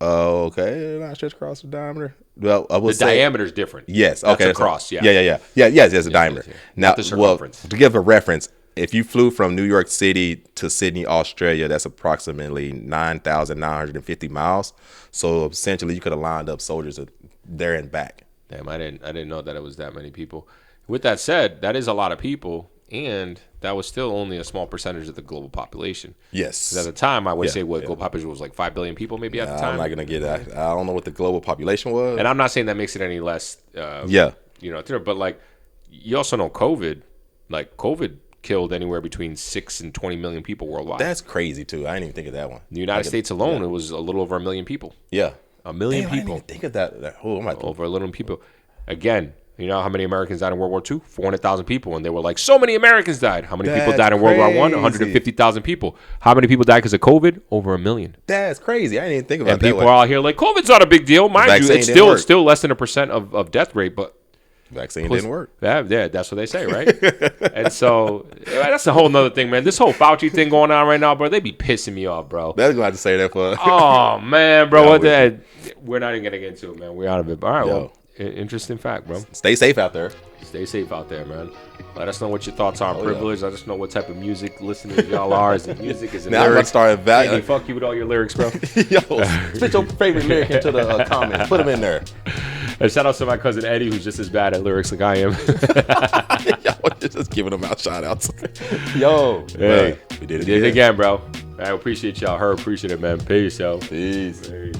Oh, okay. Not stretch across the diameter. Well, I would The say diameter is different. yes. That's Okay, across. Yeah. Yes, there's a diameter. yes. Now, Not the circumference. well, to give a reference, if you flew from New York City to Sydney, Australia, that's approximately 9,950 miles. So essentially, you could have lined up soldiers there and back. Damn, I didn't know that it was that many people. With that said, that is a lot of people, and that was still only a small percentage of the global population. Yes. 'Cause at the time, I would say global population was like 5 billion people, maybe at the time. I'm not gonna get that. I don't know what the global population was. And I'm not saying that makes it any less. Yeah. But like, you also know COVID. Like, COVID killed anywhere between 6 and 20 million people worldwide. That's crazy too. I didn't even think of that one. In the United States alone, it was a little over 1 million people. Yeah. 1 million Damn, I didn't people. even think of that. Oh, Over 1 million people. Again, you know how many Americans died in World War II? 400,000 people. And they were like, so many Americans died. How many people died in World War I? 150,000 people. How many people died because of COVID? Over 1 million. That's crazy. I didn't even think about And that. people are out here like, COVID's not a big deal. Mind you, Vaccine it's didn't work. still less than 1% of death rate, but Vaccine didn't work. yeah, that's what they say, right? And so that's a whole nother thing, man. This whole Fauci thing going on right now, bro, they be pissing me off, bro. That's gonna have to say that for. Oh man, bro, Yeah, we're not even gonna get into it, man. We're out of it. All right, Yo. well, interesting fact, bro. Stay safe out there. Stay safe out there, man. Let us know what your thoughts are on privilege. Let us know what type of music listeners y'all are. Is it music? Is it Now I'm lyrics? gonna start Hey, fuck you with all your lyrics, bro. Yo, spit your favorite lyric into the comments. Put them in there. And shout out to my cousin Eddie, who's just as bad at lyrics like I am. Yo, just giving them out shout outs. Yo, Hey, we did did it again, bro. I appreciate y'all. Her appreciate it, man. Peace, yo. Peace. Hey.